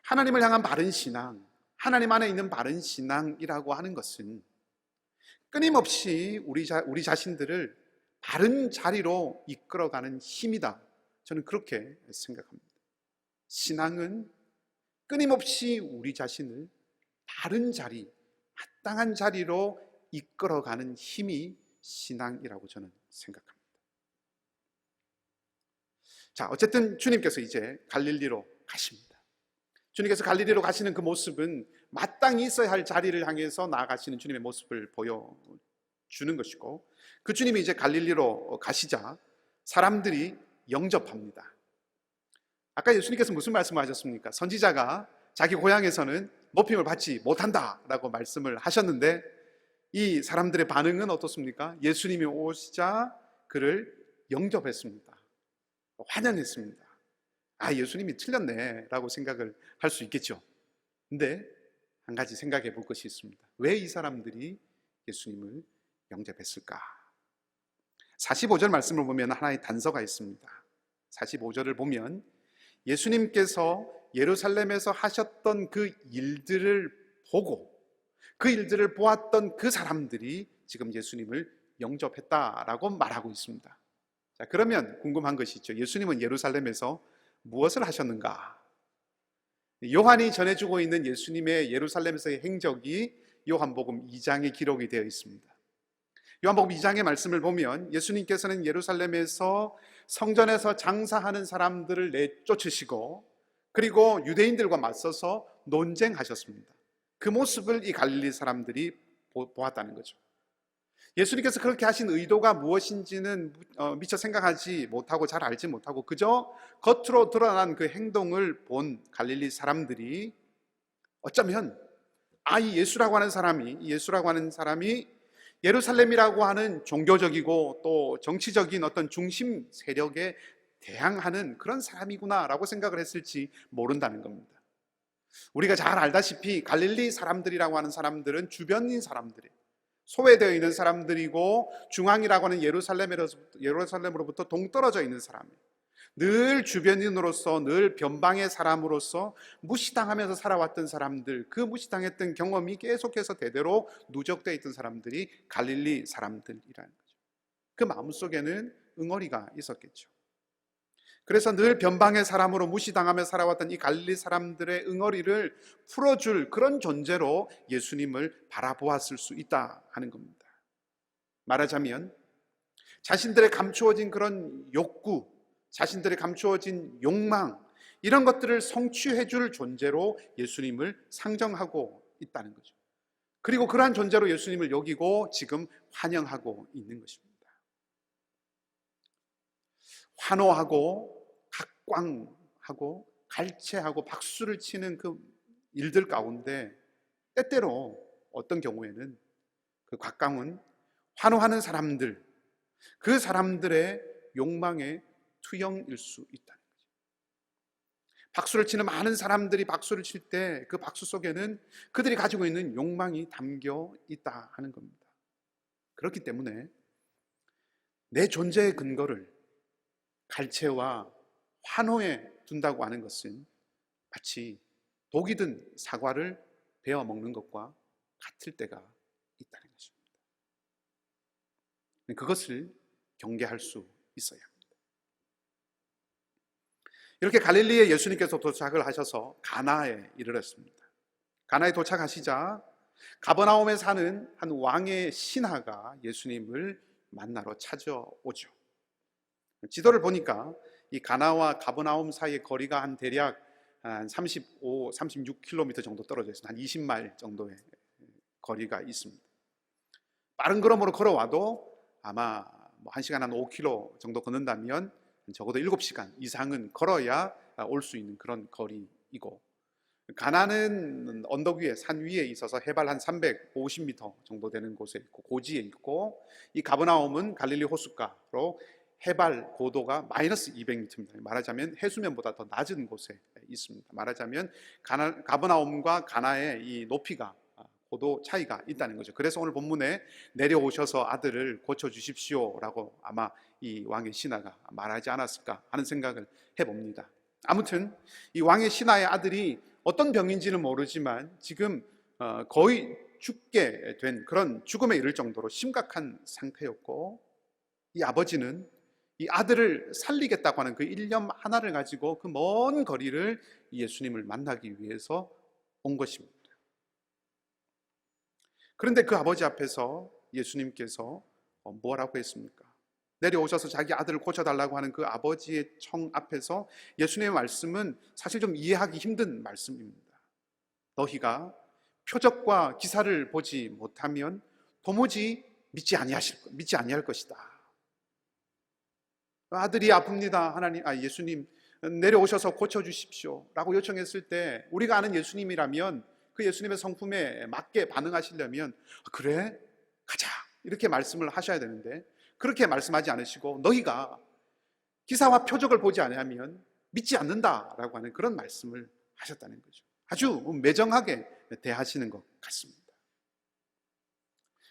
[SPEAKER 3] 하나님을 향한 바른 신앙, 하나님 안에 있는 바른 신앙이라고 하는 것은 끊임없이 우리 자신들을 바른 자리로 이끌어가는 힘이다. 저는 그렇게 생각합니다. 신앙은 끊임없이 우리 자신을 바른 자리, 마땅한 자리로 이끌어가는 힘이 신앙이라고 저는 생각합니다. 자, 어쨌든 주님께서 이제 갈릴리로 가십니다. 주님께서 갈릴리로 가시는 그 모습은 마땅히 있어야 할 자리를 향해서 나아가시는 주님의 모습을 보여주는 것이고, 그 주님이 이제 갈릴리로 가시자 사람들이 영접합니다. 아까 예수님께서 무슨 말씀하셨습니까? 선지자가 자기 고향에서는 높임을 받지 못한다라고 말씀을 하셨는데, 이 사람들의 반응은 어떻습니까? 예수님이 오시자 그를 영접했습니다. 환영했습니다. 아, 예수님이 틀렸네 라고 생각을 할 수 있겠죠. 근데 한 가지 생각해 볼 것이 있습니다. 왜 이 사람들이 예수님을 영접했을까? 45절 말씀을 보면 하나의 단서가 있습니다. 45절을 보면 예수님께서 예루살렘에서 하셨던 그 일들을 보고, 그 일들을 보았던 그 사람들이 지금 예수님을 영접했다라고 말하고 있습니다. 자, 그러면 궁금한 것이 있죠. 예수님은 예루살렘에서 무엇을 하셨는가? 요한이 전해주고 있는 예수님의 예루살렘에서의 행적이 요한복음 2장에 기록이 되어 있습니다. 요한복음 2장의 말씀을 보면 예수님께서는 예루살렘에서 성전에서 장사하는 사람들을 내쫓으시고, 그리고 유대인들과 맞서서 논쟁하셨습니다. 그 모습을 이 갈릴리 사람들이 보았다는 거죠. 예수님께서 그렇게 하신 의도가 무엇인지는 미처 생각하지 못하고 잘 알지 못하고 그저 겉으로 드러난 그 행동을 본 갈릴리 사람들이 어쩌면 이 예수라고 하는 사람이 예루살렘이라고 하는 종교적이고 또 정치적인 어떤 중심 세력에 대항하는 그런 사람이구나라고 생각을 했을지 모른다는 겁니다. 우리가 잘 알다시피 갈릴리 사람들이라고 하는 사람들은 주변인 사람들이에요. 소외되어 있는 사람들이고 중앙이라고 하는 예루살렘으로부터 동떨어져 있는 사람이에요. 늘 주변인으로서, 늘 변방의 사람으로서 무시당하면서 살아왔던 사람들, 그 무시당했던 경험이 계속해서 대대로 누적되어 있던 사람들이 갈릴리 사람들이라는 거죠. 그 마음속에는 응어리가 있었겠죠. 그래서 늘 변방의 사람으로 무시당하며 살아왔던 이 갈릴리 사람들의 응어리를 풀어줄 그런 존재로 예수님을 바라보았을 수 있다 하는 겁니다. 말하자면 자신들의 감추어진 그런 욕구, 자신들의 감추어진 욕망, 이런 것들을 성취해줄 존재로 예수님을 상정하고 있다는 거죠. 그리고 그러한 존재로 예수님을 여기고 지금 환영하고 있는 것입니다. 환호하고 각광하고 갈채하고 박수를 치는 그 일들 가운데 때때로 어떤 경우에는 그 각광은 환호하는 사람들, 그 사람들의 욕망의 투영일 수 있다는 거죠. 박수를 치는 많은 사람들이 박수를 칠 때 그 박수 속에는 그들이 가지고 있는 욕망이 담겨 있다 하는 겁니다. 그렇기 때문에 내 존재의 근거를 갈채와 환호에 둔다고 하는 것은 마치 독이 든 사과를 베어 먹는 것과 같을 때가 있다는 것입니다. 그것을 경계할 수 있어야 합니다. 이렇게 갈릴리에 예수님께서 도착을 하셔서 가나에 이르렀습니다. 가나에 도착하시자 가버나움에 사는 한 왕의 신하가 예수님을 만나러 찾아오죠. 지도를 보니까 이 가나와 가버나움 사이의 거리가 한 대략 한 36km 정도 떨어져 있습니다. 한 20마일 정도의 거리가 있습니다. 빠른 걸음으로 걸어와도 아마 1시간 한 5km 정도 걷는다면 적어도 7시간 이상은 걸어야 올 수 있는 그런 거리이고, 가나는 언덕 위에, 산 위에 있어서 해발 한 350m 정도 되는 곳에 있고 고지에 있고, 이 가버나움은 갈릴리 호숫가로 해발 고도가 마이너스 200m입니다. 말하자면 해수면보다 더 낮은 곳에 있습니다. 말하자면 가버나움과 가나의 이 높이가, 고도 차이가 있다는 거죠. 그래서 오늘 본문에 내려오셔서 아들을 고쳐주십시오라고 아마 이 왕의 신하가 말하지 않았을까 하는 생각을 해봅니다. 아무튼 이 왕의 신하의 아들이 어떤 병인지는 모르지만 지금 거의 죽게 된, 그런 죽음에 이를 정도로 심각한 상태였고, 이 아버지는 이 아들을 살리겠다고 하는 그 일념 하나를 가지고 그 먼 거리를 예수님을 만나기 위해서 온 것입니다. 그런데 그 아버지 앞에서 예수님께서 뭐라고 했습니까? 내려오셔서 자기 아들을 고쳐달라고 하는 그 아버지의 청 앞에서 예수님의 말씀은 사실 좀 이해하기 힘든 말씀입니다. 너희가 표적과 기사를 보지 못하면 도무지 믿지 아니할 것이다. 아들이 아픕니다. 예수님 내려오셔서 고쳐주십시오 라고 요청했을 때, 우리가 아는 예수님이라면 그 예수님의 성품에 맞게 반응하시려면 그래? 가자! 이렇게 말씀을 하셔야 되는데, 그렇게 말씀하지 않으시고 너희가 기사와 표적을 보지 않으면 믿지 않는다라고 하는 그런 말씀을 하셨다는 거죠. 아주 매정하게 대하시는 것 같습니다.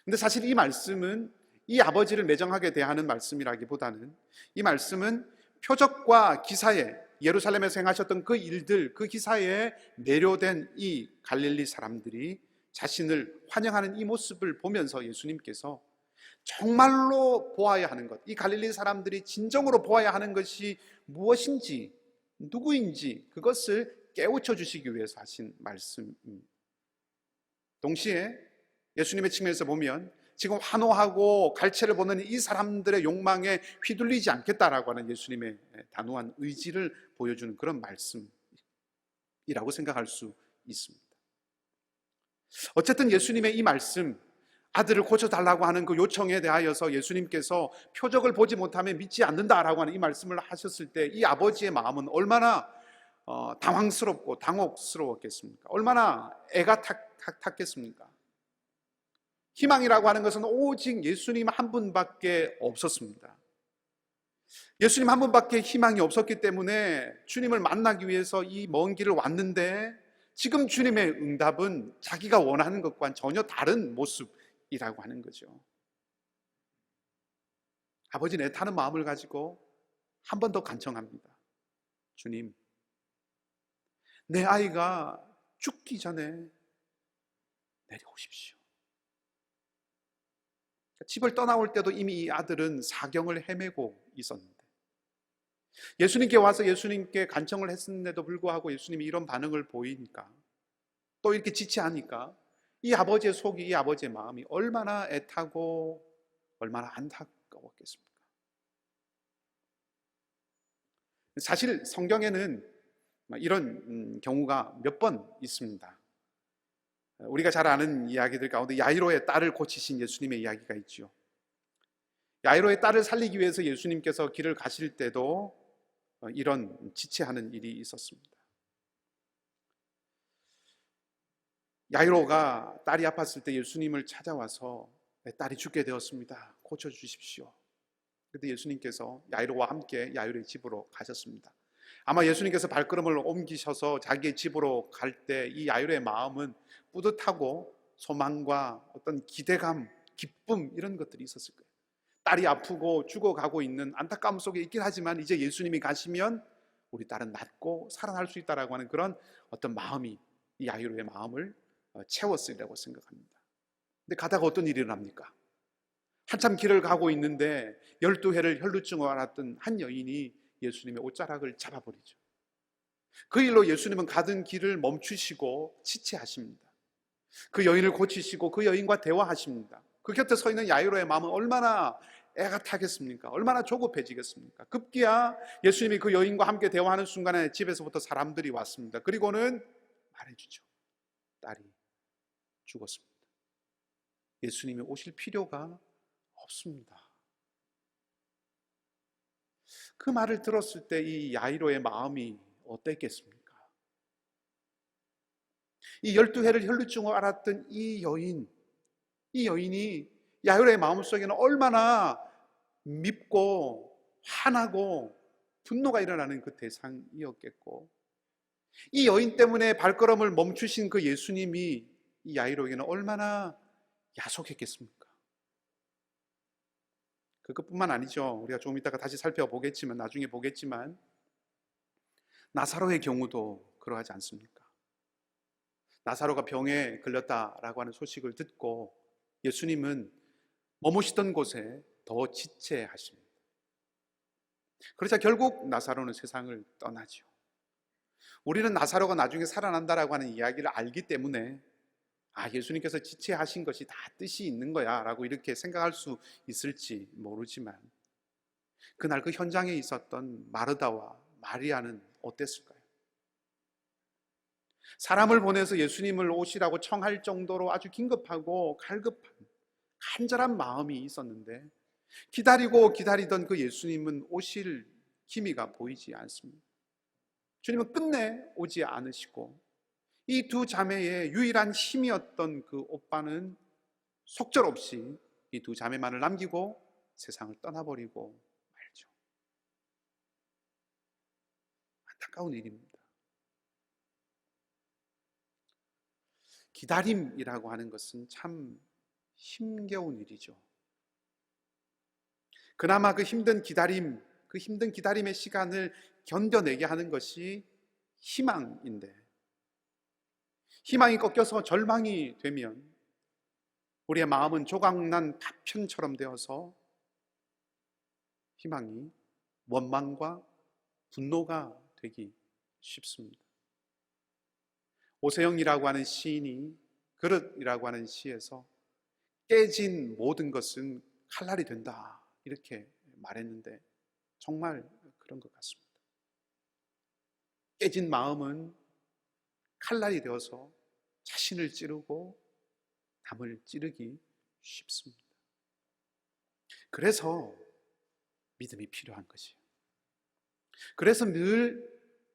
[SPEAKER 3] 근데 사실 이 말씀은 이 아버지를 매정하게 대하는 말씀이라기보다는, 이 말씀은 표적과 기사에, 예루살렘에서 행하셨던 그 일들, 그 기사에 매료된 이 갈릴리 사람들이 자신을 환영하는 이 모습을 보면서 예수님께서 정말로 보아야 하는 것, 이 갈릴리 사람들이 진정으로 보아야 하는 것이 무엇인지, 누구인지 그것을 깨우쳐 주시기 위해서 하신 말씀입니다. 동시에 예수님의 측면에서 보면 지금 환호하고 갈채를 보는 이 사람들의 욕망에 휘둘리지 않겠다라고 하는 예수님의 단호한 의지를 보여주는 그런 말씀이라고 생각할 수 있습니다. 어쨌든 예수님의 이 말씀, 아들을 고쳐달라고 하는 그 요청에 대하여서 예수님께서 표적을 보지 못하면 믿지 않는다라고 하는 이 말씀을 하셨을 때 이 아버지의 마음은 얼마나 당황스럽고 당혹스러웠겠습니까? 얼마나 애가 탔겠습니까? 희망이라고 하는 것은 오직 예수님 한 분밖에 없었습니다. 예수님 한 분밖에 희망이 없었기 때문에 주님을 만나기 위해서 이 먼 길을 왔는데, 지금 주님의 응답은 자기가 원하는 것과는 전혀 다른 모습이라고 하는 거죠. 아버지는 애타는 마음을 가지고 한 번 더 간청합니다. 주님, 내 아이가 죽기 전에 내려오십시오. 집을 떠나올 때도 이미 이 아들은 사경을 헤매고 있었는데, 예수님께 와서 예수님께 간청을 했음에도 불구하고 예수님이 이런 반응을 보이니까, 또 이렇게 지체하니까 이 아버지의 속이, 이 아버지의 마음이 얼마나 애타고 얼마나 안타까웠겠습니까? 사실 성경에는 이런 경우가 몇 번 있습니다. 우리가 잘 아는 이야기들 가운데 야이로의 딸을 고치신 예수님의 이야기가 있죠. 야이로의 딸을 살리기 위해서 예수님께서 길을 가실 때도 이런 지체하는 일이 있었습니다. 야이로가 딸이 아팠을 때 예수님을 찾아와서 내 딸이 죽게 되었습니다. 고쳐주십시오. 그때 예수님께서 야이로와 함께 야이로의 집으로 가셨습니다. 아마 예수님께서 발걸음을 옮기셔서 자기의 집으로 갈 때 이 야이로의 마음은 뿌듯하고 소망과 어떤 기대감, 기쁨, 이런 것들이 있었을 거예요. 딸이 아프고 죽어가고 있는 안타까움 속에 있긴 하지만 이제 예수님이 가시면 우리 딸은 낫고 살아날 수 있다라고 하는 그런 어떤 마음이 이 야이로의 마음을 채웠으리라고 생각합니다. 근데 가다가 어떤 일이 일어납니까? 한참 길을 가고 있는데 12해를 혈루증을 앓았던 한 여인이 예수님의 옷자락을 잡아버리죠. 그 일로 예수님은 가던 길을 멈추시고 지체하십니다. 그 여인을 고치시고 그 여인과 대화하십니다. 그 곁에 서 있는 야이로의 마음은 얼마나 애가 타겠습니까? 얼마나 조급해지겠습니까? 급기야 예수님이 그 여인과 함께 대화하는 순간에 집에서부터 사람들이 왔습니다. 그리고는 말해주죠. 딸이 죽었습니다. 예수님이 오실 필요가 없습니다. 그 말을 들었을 때 이 야이로의 마음이 어땠겠습니까? 이 12해를 혈루증으로 앓았던 이 여인이 야이로의 마음속에는 얼마나 밉고 화나고 분노가 일어나는 그 대상이었겠고, 이 여인 때문에 발걸음을 멈추신 그 예수님이 이 야이로에게는 얼마나 야속했겠습니까? 그것뿐만 아니죠. 우리가 조금 이따가 다시 살펴보겠지만, 나중에 보겠지만, 나사로의 경우도 그러하지 않습니까? 나사로가 병에 걸렸다라고 하는 소식을 듣고 예수님은 머무시던 곳에 더 지체하십니다. 그러자 결국 나사로는 세상을 떠나죠. 우리는 나사로가 나중에 살아난다라고 하는 이야기를 알기 때문에 예수님께서 지체하신 것이 다 뜻이 있는 거야 라고 이렇게 생각할 수 있을지 모르지만, 그날 그 현장에 있었던 마르다와 마리아는 어땠을까요? 사람을 보내서 예수님을 오시라고 청할 정도로 아주 긴급하고 갈급한 간절한 마음이 있었는데, 기다리고 기다리던 그 예수님은 오실 기미가 보이지 않습니다. 주님은 끝내 오지 않으시고, 이 두 자매의 유일한 힘이었던 그 오빠는 속절없이 이 두 자매만을 남기고 세상을 떠나버리고 말죠. 안타까운 일입니다. 기다림이라고 하는 것은 참 힘겨운 일이죠. 그나마 그 힘든 기다림의 시간을 견뎌내게 하는 것이 희망인데, 희망이 꺾여서 절망이 되면 우리의 마음은 조각난 파편처럼 되어서 희망이 원망과 분노가 되기 쉽습니다. 오세영이라고 하는 시인이 그릇이라고 하는 시에서 깨진 모든 것은 칼날이 된다 이렇게 말했는데, 정말 그런 것 같습니다. 깨진 마음은 칼날이 되어서 자신을 찌르고 남을 찌르기 쉽습니다. 그래서 믿음이 필요한 것이에요. 그래서 늘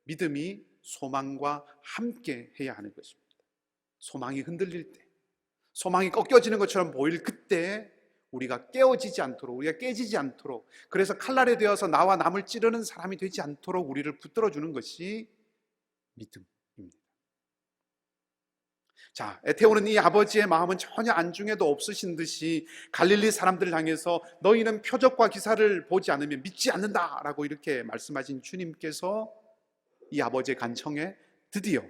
[SPEAKER 3] 믿음이 소망과 함께 해야 하는 것입니다. 소망이 흔들릴 때, 소망이 꺾여지는 것처럼 보일 그때 우리가 깨어지지 않도록, 우리가 깨지지 않도록, 그래서 칼날이 되어서 나와 남을 찌르는 사람이 되지 않도록 우리를 붙들어주는 것이 믿음입니다. 자, 에테오는 이 아버지의 마음은 전혀 안중에도 없으신 듯이 갈릴리 사람들을 향해서 너희는 표적과 기사를 보지 않으면 믿지 않는다라고 이렇게 말씀하신 주님께서 이 아버지의 간청에 드디어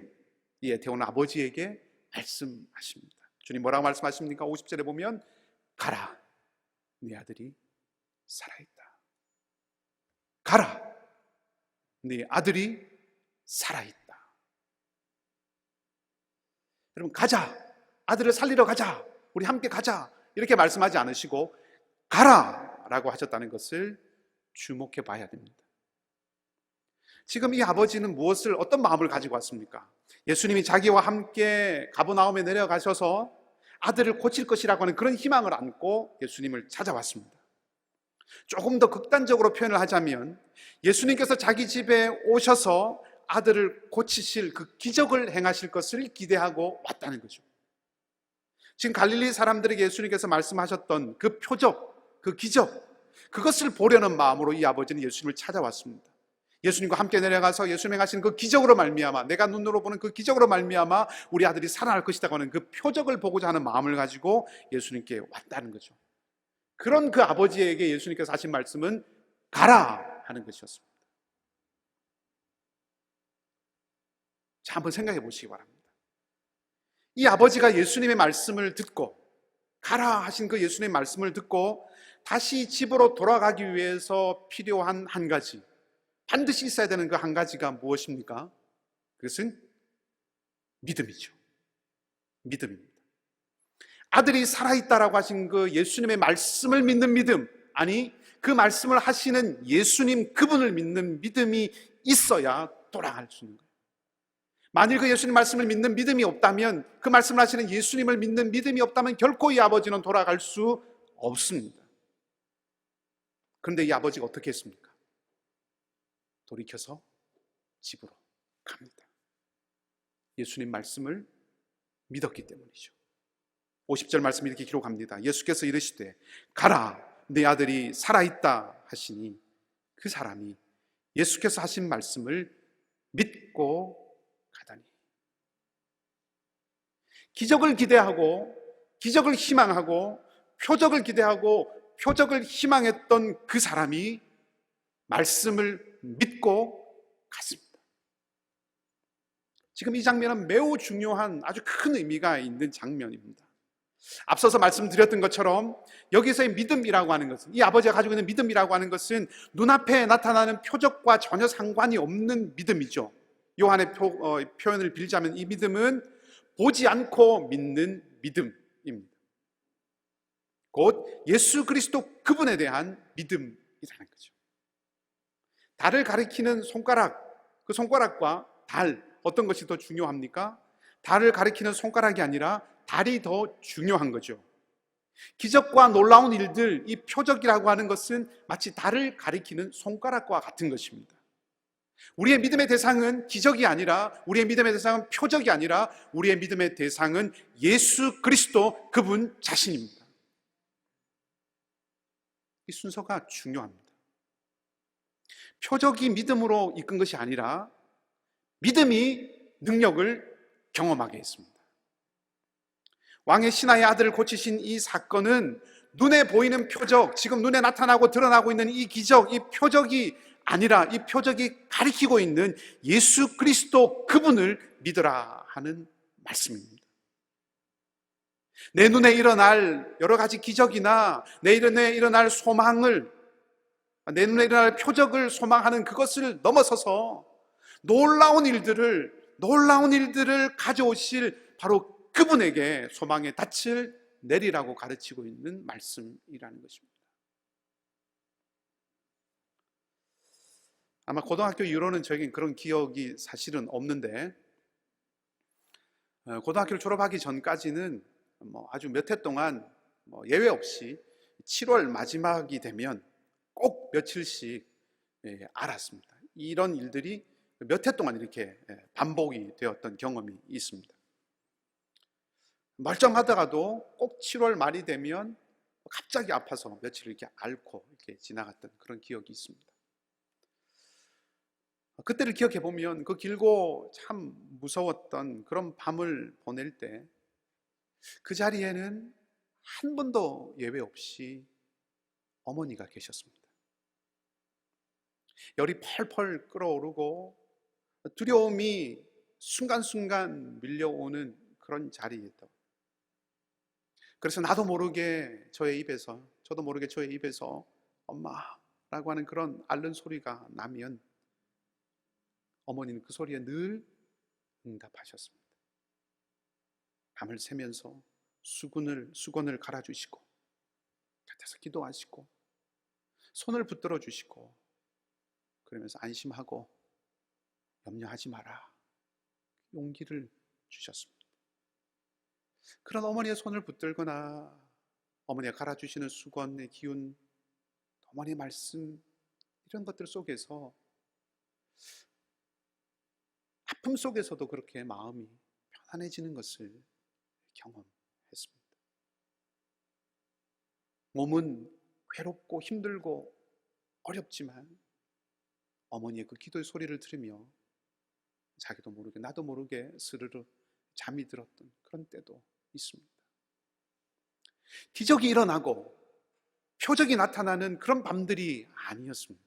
[SPEAKER 3] 이 에테오는 아버지에게 말씀하십니다. 주님 뭐라고 말씀하십니까? 50절에 보면 가라, 네 아들이 살아있다. 가라, 네 아들이 살아있다. 여러분, 가자, 아들을 살리러 가자, 우리 함께 가자 이렇게 말씀하지 않으시고 가라 라고 하셨다는 것을 주목해 봐야 됩니다. 지금 이 아버지는 어떤 마음을 가지고 왔습니까? 예수님이 자기와 함께 가버나움에 내려가셔서 아들을 고칠 것이라고 하는 그런 희망을 안고 예수님을 찾아왔습니다. 조금 더 극단적으로 표현을 하자면 예수님께서 자기 집에 오셔서 아들을 고치실 그 기적을 행하실 것을 기대하고 왔다는 거죠. 지금 갈릴리 사람들에게 예수님께서 말씀하셨던 그 표적, 그 기적, 그것을 보려는 마음으로 이 아버지는 예수님을 찾아왔습니다. 예수님과 함께 내려가서 예수님이 하신 그 기적으로 말미암아, 내가 눈으로 보는 그 기적으로 말미암아 우리 아들이 살아날 것이라고 하는 그 표적을 보고자 하는 마음을 가지고 예수님께 왔다는 거죠. 그런 그 아버지에게 예수님께서 하신 말씀은 가라 하는 것이었습니다. 자, 한번 생각해 보시기 바랍니다. 이 아버지가 예수님의 말씀을 듣고, 가라 하신 그 예수님의 말씀을 듣고 다시 집으로 돌아가기 위해서 필요한 한 가지, 반드시 있어야 되는 그 한 가지가 무엇입니까? 그것은 믿음이죠. 믿음입니다. 아들이 살아있다라고 하신 그 예수님의 말씀을 믿는 믿음, 아니 그 말씀을 하시는 예수님 그분을 믿는 믿음이 있어야 돌아갈 수 있는 거예요. 만일 그 예수님 말씀을 믿는 믿음이 없다면, 그 말씀을 하시는 예수님을 믿는 믿음이 없다면 결코 이 아버지는 돌아갈 수 없습니다. 그런데 이 아버지가 어떻게 했습니까? 돌이켜서 집으로 갑니다. 예수님 말씀을 믿었기 때문이죠. 50절 말씀이 이렇게 기록합니다. 예수께서 이르시되 가라 내 아들이 살아있다 하시니 그 사람이 예수께서 하신 말씀을 믿고 가다니. 기적을 기대하고 기적을 희망하고 표적을 기대하고 표적을 희망했던 그 사람이 말씀을 믿고 갔습니다. 지금 이 장면은 매우 중요한 아주 큰 의미가 있는 장면입니다. 앞서서 말씀드렸던 것처럼 여기서의 믿음이라고 하는 것은, 이 아버지가 가지고 있는 믿음이라고 하는 것은 눈앞에 나타나는 표적과 전혀 상관이 없는 믿음이죠. 요한의 표현을 빌자면 이 믿음은 보지 않고 믿는 믿음입니다. 곧 예수 그리스도 그분에 대한 믿음이라는 거죠. 달을 가리키는 손가락, 그 손가락과 달, 어떤 것이 더 중요합니까? 달을 가리키는 손가락이 아니라 달이 더 중요한 거죠. 기적과 놀라운 일들, 이 표적이라고 하는 것은 마치 달을 가리키는 손가락과 같은 것입니다. 우리의 믿음의 대상은 기적이 아니라, 우리의 믿음의 대상은 표적이 아니라, 우리의 믿음의 대상은 예수 그리스도 그분 자신입니다. 이 순서가 중요합니다. 표적이 믿음으로 이끈 것이 아니라 믿음이 능력을 경험하게 했습니다. 왕의 신하의 아들을 고치신 이 사건은 눈에 보이는 표적, 지금 눈에 나타나고 드러나고 있는 이 기적, 이 표적이 아니라 이 표적이 가리키고 있는 예수 그리스도 그분을 믿으라 하는 말씀입니다. 내 눈에 일어날 여러 가지 기적이나 내 눈에 일어날 소망을, 내 눈에 일어날 표적을 소망하는 그것을 넘어서서 놀라운 일들을 가져오실 바로 그분에게 소망의 닻을 내리라고 가르치고 있는 말씀이라는 것입니다. 아마 고등학교 이후로는 저에겐 그런 기억이 사실은 없는데, 고등학교를 졸업하기 전까지는 아주 몇 해 동안 예외 없이 7월 마지막이 되면 꼭 며칠씩 알았습니다. 이런 일들이 몇 해 동안 이렇게 반복이 되었던 경험이 있습니다. 멀쩡하다가도 꼭 7월 말이 되면 갑자기 아파서 며칠 이렇게 앓고 이렇게 지나갔던 그런 기억이 있습니다. 그때를 기억해 보면 그 길고 참 무서웠던 그런 밤을 보낼 때 그 자리에는 한 번도 예외 없이 어머니가 계셨습니다. 열이 펄펄 끓어오르고 두려움이 순간순간 밀려오는 그런 자리였다. 그래서 저도 모르게 저의 입에서 엄마라고 하는 그런 앓는 소리가 나면 어머니는 그 소리에 늘 응답하셨습니다. 밤을 새면서 수건을 갈아주시고 곁에서 기도하시고 손을 붙들어 주시고 그러면서 안심하고 염려하지 마라 용기를 주셨습니다. 그런 어머니의 손을 붙들거나 어머니가 갈아주시는 수건의 기운, 어머니의 말씀, 이런 것들 속에서 아픔 속에서도 그렇게 마음이 편안해지는 것을 경험했습니다. 몸은 괴롭고 힘들고 어렵지만 어머니의 그 기도의 소리를 들으며 자기도 모르게 나도 모르게 스르르 잠이 들었던 그런 때도 있습니다. 기적이 일어나고 표적이 나타나는 그런 밤들이 아니었습니다.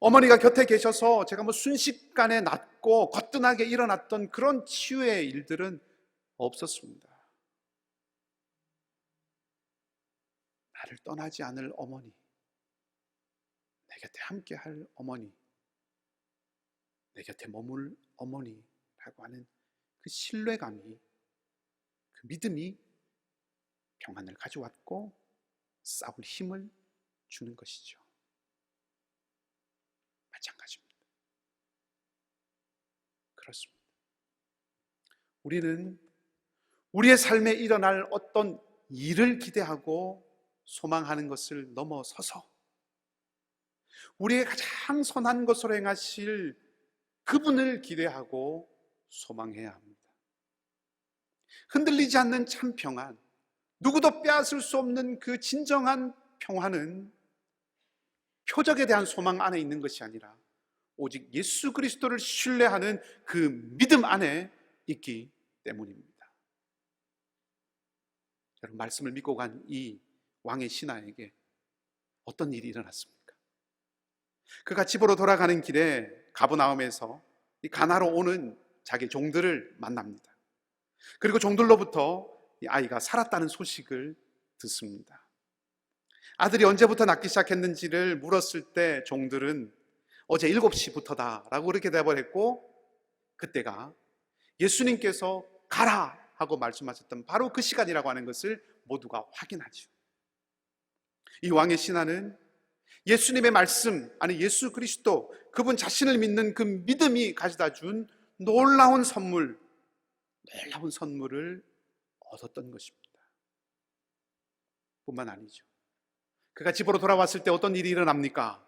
[SPEAKER 3] 어머니가 곁에 계셔서 제가 순식간에 낫고 거뜬하게 일어났던 그런 치유의 일들은 없었습니다. 나를 떠나지 않을 어머니, 내 곁에 함께 할 어머니, 내 곁에 머물 어머니라고 하는 그 신뢰감이, 그 믿음이 평안을 가져왔고 싸울 힘을 주는 것이죠. 마찬가지입니다. 그렇습니다. 우리는 우리의 삶에 일어날 어떤 일을 기대하고 소망하는 것을 넘어서서 우리의 가장 선한 것으로 행하실 그분을 기대하고 소망해야 합니다. 흔들리지 않는 참 평안, 누구도 빼앗을 수 없는 그 진정한 평화는 표적에 대한 소망 안에 있는 것이 아니라 오직 예수 그리스도를 신뢰하는 그 믿음 안에 있기 때문입니다. 여러분, 말씀을 믿고 간 이 왕의 신하에게 어떤 일이 일어났습니까? 그가 집으로 돌아가는 길에 가버나움에서 이 가나로 오는 자기 종들을 만납니다. 그리고 종들로부터 이 아이가 살았다는 소식을 듣습니다. 아들이 언제부터 낳기 시작했는지를 물었을 때 종들은 어제 7시부터다 라고 그렇게 대답을 했고, 그때가 예수님께서 가라 하고 말씀하셨던 바로 그 시간이라고 하는 것을 모두가 확인하죠. 이 왕의 신하는 예수님의 말씀, 아니 예수 그리스도, 그분 자신을 믿는 그 믿음이 가져다 준 놀라운 선물을 얻었던 것입니다. 뿐만 아니죠. 그가 집으로 돌아왔을 때 어떤 일이 일어납니까?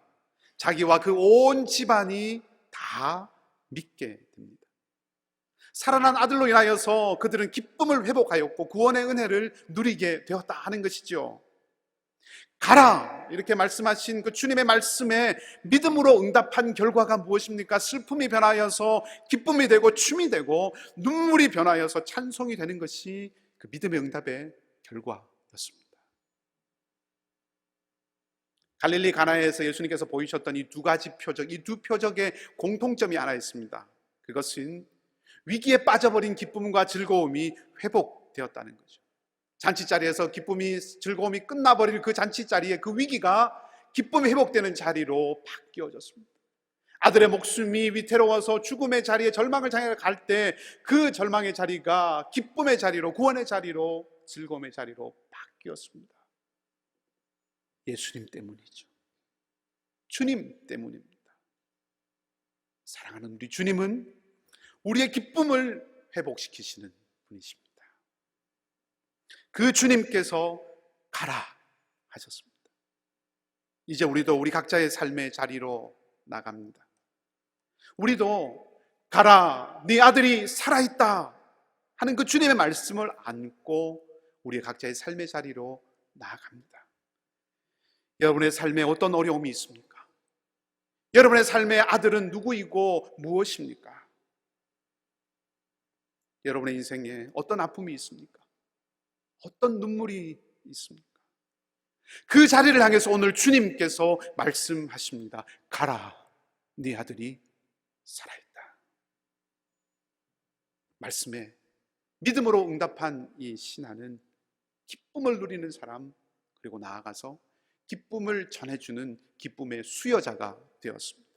[SPEAKER 3] 자기와 그 온 집안이 다 믿게 됩니다. 살아난 아들로 인하여서 그들은 기쁨을 회복하였고 구원의 은혜를 누리게 되었다 하는 것이죠. 가라 이렇게 말씀하신 그 주님의 말씀에 믿음으로 응답한 결과가 무엇입니까? 슬픔이 변하여서 기쁨이 되고 춤이 되고 눈물이 변하여서 찬송이 되는 것이 그 믿음의 응답의 결과였습니다. 갈릴리 가나에서 예수님께서 보이셨던 이 두 가지 표적, 이 두 표적의 공통점이 하나 있습니다. 그것은 위기에 빠져버린 기쁨과 즐거움이 회복되었다는 거죠. 잔치자리에서 기쁨이, 즐거움이 끝나버릴 그 잔치자리에 그 위기가 기쁨이 회복되는 자리로 바뀌어졌습니다. 아들의 목숨이 위태로워서 죽음의 자리에 절망을 향해 갈 때 그 절망의 자리가 기쁨의 자리로, 구원의 자리로, 즐거움의 자리로 바뀌었습니다. 예수님 때문이죠. 주님 때문입니다. 사랑하는 우리 주님은 우리의 기쁨을 회복시키시는 분이십니다. 그 주님께서 가라 하셨습니다. 이제 우리도 우리 각자의 삶의 자리로 나갑니다. 우리도 가라, 네 아들이 살아있다 하는 그 주님의 말씀을 안고 우리 각자의 삶의 자리로 나아갑니다. 여러분의 삶에 어떤 어려움이 있습니까? 여러분의 삶의 아들은 누구이고 무엇입니까? 여러분의 인생에 어떤 아픔이 있습니까? 어떤 눈물이 있습니까? 그 자리를 향해서 오늘 주님께서 말씀하십니다. 가라, 네 아들이 살아있다. 말씀에 믿음으로 응답한 이 신하는 기쁨을 누리는 사람, 그리고 나아가서 기쁨을 전해주는 기쁨의 수여자가 되었습니다.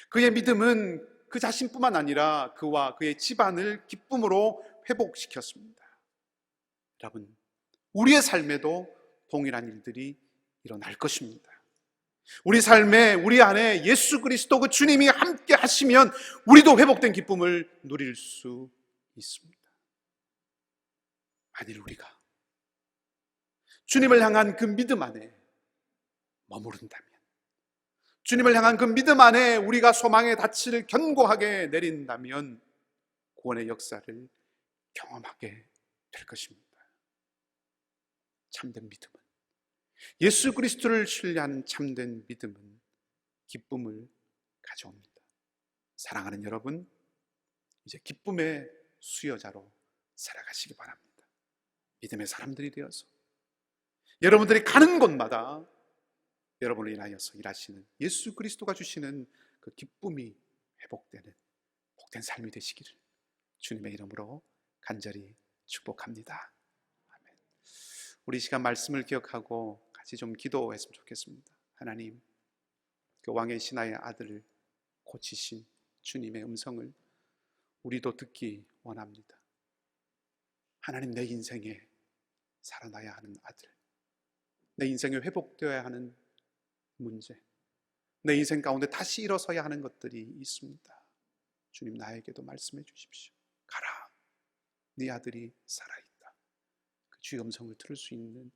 [SPEAKER 3] 그의 믿음은 그 자신뿐만 아니라 그와 그의 집안을 기쁨으로 회복시켰습니다. 여러분, 우리의 삶에도 동일한 일들이 일어날 것입니다. 우리 삶에, 우리 안에 예수 그리스도 그 주님이 함께 하시면 우리도 회복된 기쁨을 누릴 수 있습니다. 만일 우리가 주님을 향한 그 믿음 안에 머무른다면, 주님을 향한 그 믿음 안에 우리가 소망의 닻을 견고하게 내린다면 구원의 역사를 경험하게 될 것입니다. 참된 믿음은, 예수 그리스도를 신뢰하는 참된 믿음은 기쁨을 가져옵니다. 사랑하는 여러분, 이제 기쁨의 수여자로 살아가시기 바랍니다. 믿음의 사람들이 되어서 여러분들이 가는 곳마다 여러분을 인하여서 일하시는 예수 그리스도가 주시는 그 기쁨이 회복되는 복된 삶이 되시기를 주님의 이름으로 간절히 축복합니다. 아멘. 우리 시간 말씀을 기억하고 같이 좀 기도했으면 좋겠습니다. 하나님, 그 왕의 신하의 아들을 고치신 주님의 음성을 우리도 듣기 원합니다. 하나님, 내 인생에 살아나야 하는 아들, 내 인생에 회복되어야 하는 문제, 내 인생 가운데 다시 일어서야 하는 것들이 있습니다. 주님, 나에게도 말씀해 주십시오. 가라, 네 아들이 살아있다. 그 주의 음성을 들을 수 있는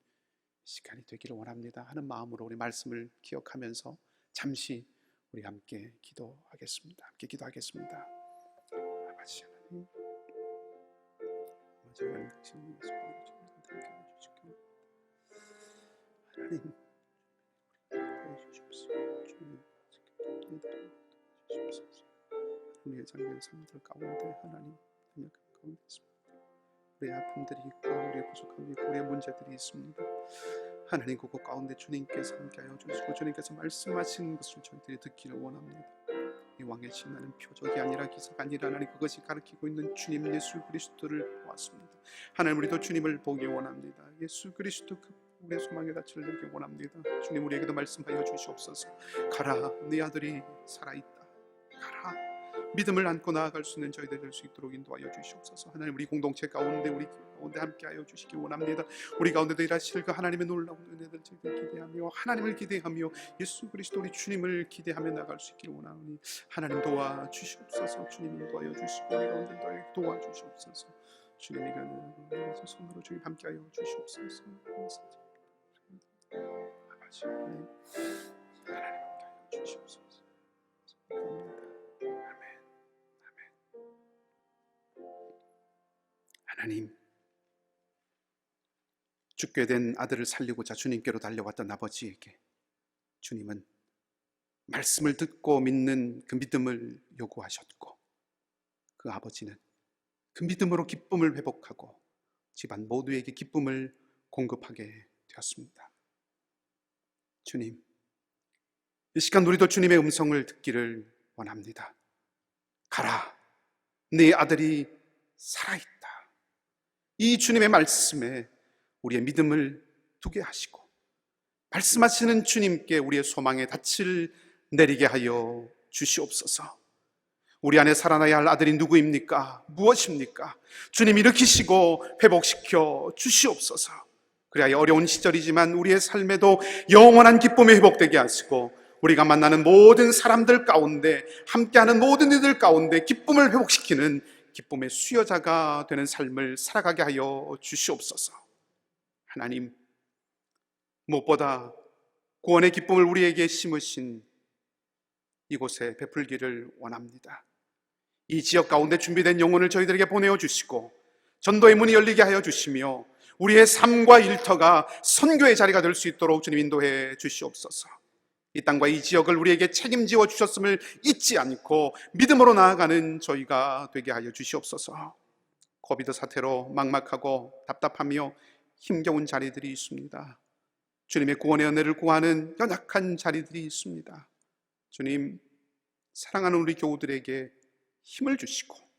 [SPEAKER 3] 시간이 되기를 원합니다 하는 마음으로 우리 말씀을 기억하면서 잠시 우리 함께 기도하겠습니다. 함께 기도하겠습니다. 아버지 하나님, 하나님 당신의 말씀을 주시고 하나님 도와주시옵소서. 주님 도와주시옵소서. 우리의 작은 삶들 가운데 하나님 연약한 가운데 있습니다. 우리의 아픔들이 있고 우리의 부족함이 있고 우리의 문제들이 있습니다. 하나님 그곳 가운데 주님께서 함께하여 주시고 주님께서 말씀하시는 것을 저희들이 듣기를 원합니다. 이 왕의 신나는 표적이 아니라 기사가 아니라 하나님 그것이 가르치고 있는 주님 예수 그리스도를 보았습니다. 하나님 우리도 주님을 보기 원합니다. 예수 그리스도 그 우리의 소망의 닻을 내기 원합니다. 주님 우리에게도 말씀하여 주시옵소서. 가라 네 아들이 살아있다. 가라 믿음을 안고 나아갈 수 있는 저희들 될 수 있도록 인도하여 주시옵소서. 하나님 우리 공동체 가운데 우리 가운데 함께하여 주시기 원합니다. 우리 가운데도 일하실 그 하나님의 놀라운 은혜들 저희들 기대하며 하나님을 기대하며 예수 그리스도 우리 주님을 기대하며 나갈 수 있기를 원하오니 하나님 도와주시옵소서. 주님 인도하여 주시고 우리 가운데 도와주시옵소서. 주님 이겨내는 손으로 주님 함께하여 주시옵소서. 아버지 하나님 함께하여 주시옵소서. 하나님 죽게 된 아들을 살리고자 주님께로 달려왔던 아버지에게 주님은 말씀을 듣고 믿는 그 믿음을 요구하셨고 그 아버지는 그 믿음으로 기쁨을 회복하고 집안 모두에게 기쁨을 공급하게 되었습니다. 주님 이 시간 우리도 주님의 음성을 듣기를 원합니다. 가라 네 아들이 살아있다. 이 주님의 말씀에 우리의 믿음을 두게 하시고 말씀하시는 주님께 우리의 소망의 닻을 내리게 하여 주시옵소서. 우리 안에 살아나야 할 아들이 누구입니까? 무엇입니까? 주님 일으키시고 회복시켜 주시옵소서. 그래야 어려운 시절이지만 우리의 삶에도 영원한 기쁨이 회복되게 하시고 우리가 만나는 모든 사람들 가운데 함께하는 모든 이들 가운데 기쁨을 회복시키는 기쁨의 수여자가 되는 삶을 살아가게 하여 주시옵소서. 하나님 무엇보다 구원의 기쁨을 우리에게 심으신 이곳에 베풀기를 원합니다. 이 지역 가운데 준비된 영혼을 저희들에게 보내어 주시고 전도의 문이 열리게 하여 주시며 우리의 삶과 일터가 선교의 자리가 될 수 있도록 주님 인도해 주시옵소서. 이 땅과 이 지역을 우리에게 책임지어 주셨음을 잊지 않고 믿음으로 나아가는 저희가 되게 하여 주시옵소서. 코비드 사태로 막막하고 답답하며 힘겨운 자리들이 있습니다. 주님의 구원의 은혜를 구하는 연약한 자리들이 있습니다. 주님 사랑하는 우리 교우들에게 힘을 주시고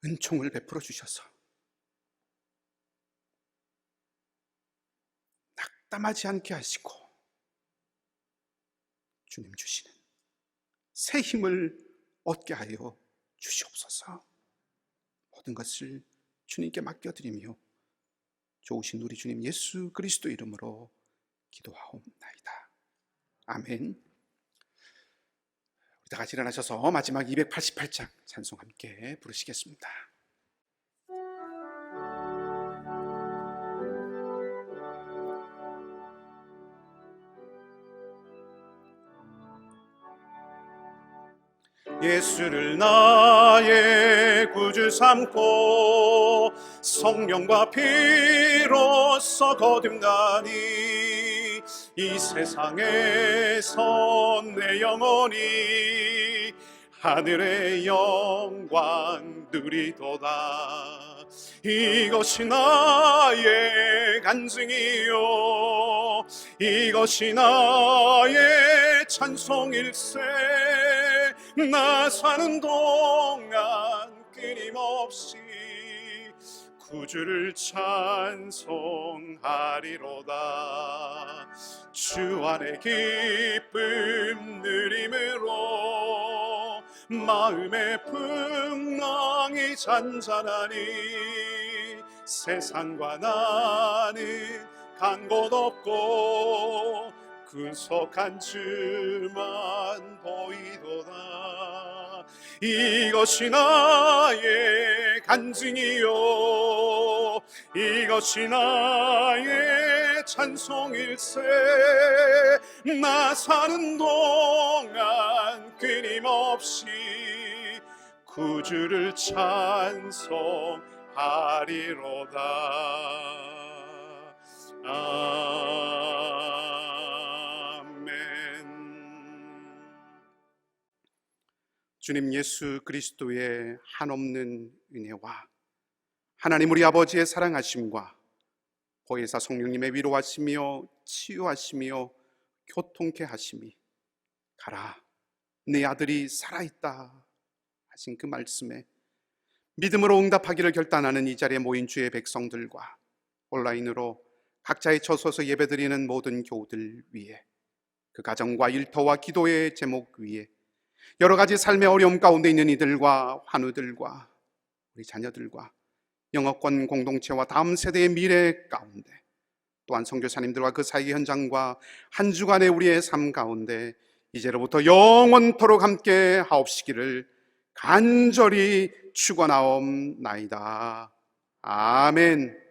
[SPEAKER 3] 은총을 베풀어 주셔서 낙담하지 않게 하시고 주님 주시는 새 힘을 얻게 하여 주시옵소서. 모든 것을 주님께 맡겨드리며 좋으신 우리 주님 예수 그리스도 이름으로 기도하옵나이다. 아멘. 다 같이 일어나셔서 마지막 288장 찬송 함께 부르시겠습니다. 예수를 나의 구주 삼고 성령과 피로써 거듭나니 이 세상에서 내 영혼이 하늘의 영광 누리도다. 이것이 나의 간증이요 이것이 나의 찬송일세. 나 사는 동안 끊임없이 구주를 찬송하리로다. 주 안에 기쁨 누림으로 마음의 풍랑이 잔잔하니 세상과 나는 간 곳 없고 근속한 주만 보이도다. 이것이 나의 간증이요 이것이 나의 찬송일세. 나 사는 동안 끊임없이 구주를 찬송하리로다. 주님 예수 그리스도의 한없는 은혜와 하나님 우리 아버지의 사랑하심과 보혜사 성령님의 위로하시며 치유하시며 교통케 하심이, 가라 내 아들이 살아있다 하신 그 말씀에 믿음으로 응답하기를 결단하는 이 자리에 모인 주의 백성들과 온라인으로 각자의 처소서 예배드리는 모든 교우들 위에, 그 가정과 일터와 기도의 제목 위에, 여러 가지 삶의 어려움 가운데 있는 이들과 환우들과 우리 자녀들과 영어권 공동체와 다음 세대의 미래 가운데, 또한 선교사님들과 그 사역의 현장과 한 주간의 우리의 삶 가운데 이제로부터 영원토록 함께 하옵시기를 간절히 축원하옵나이다. 아멘.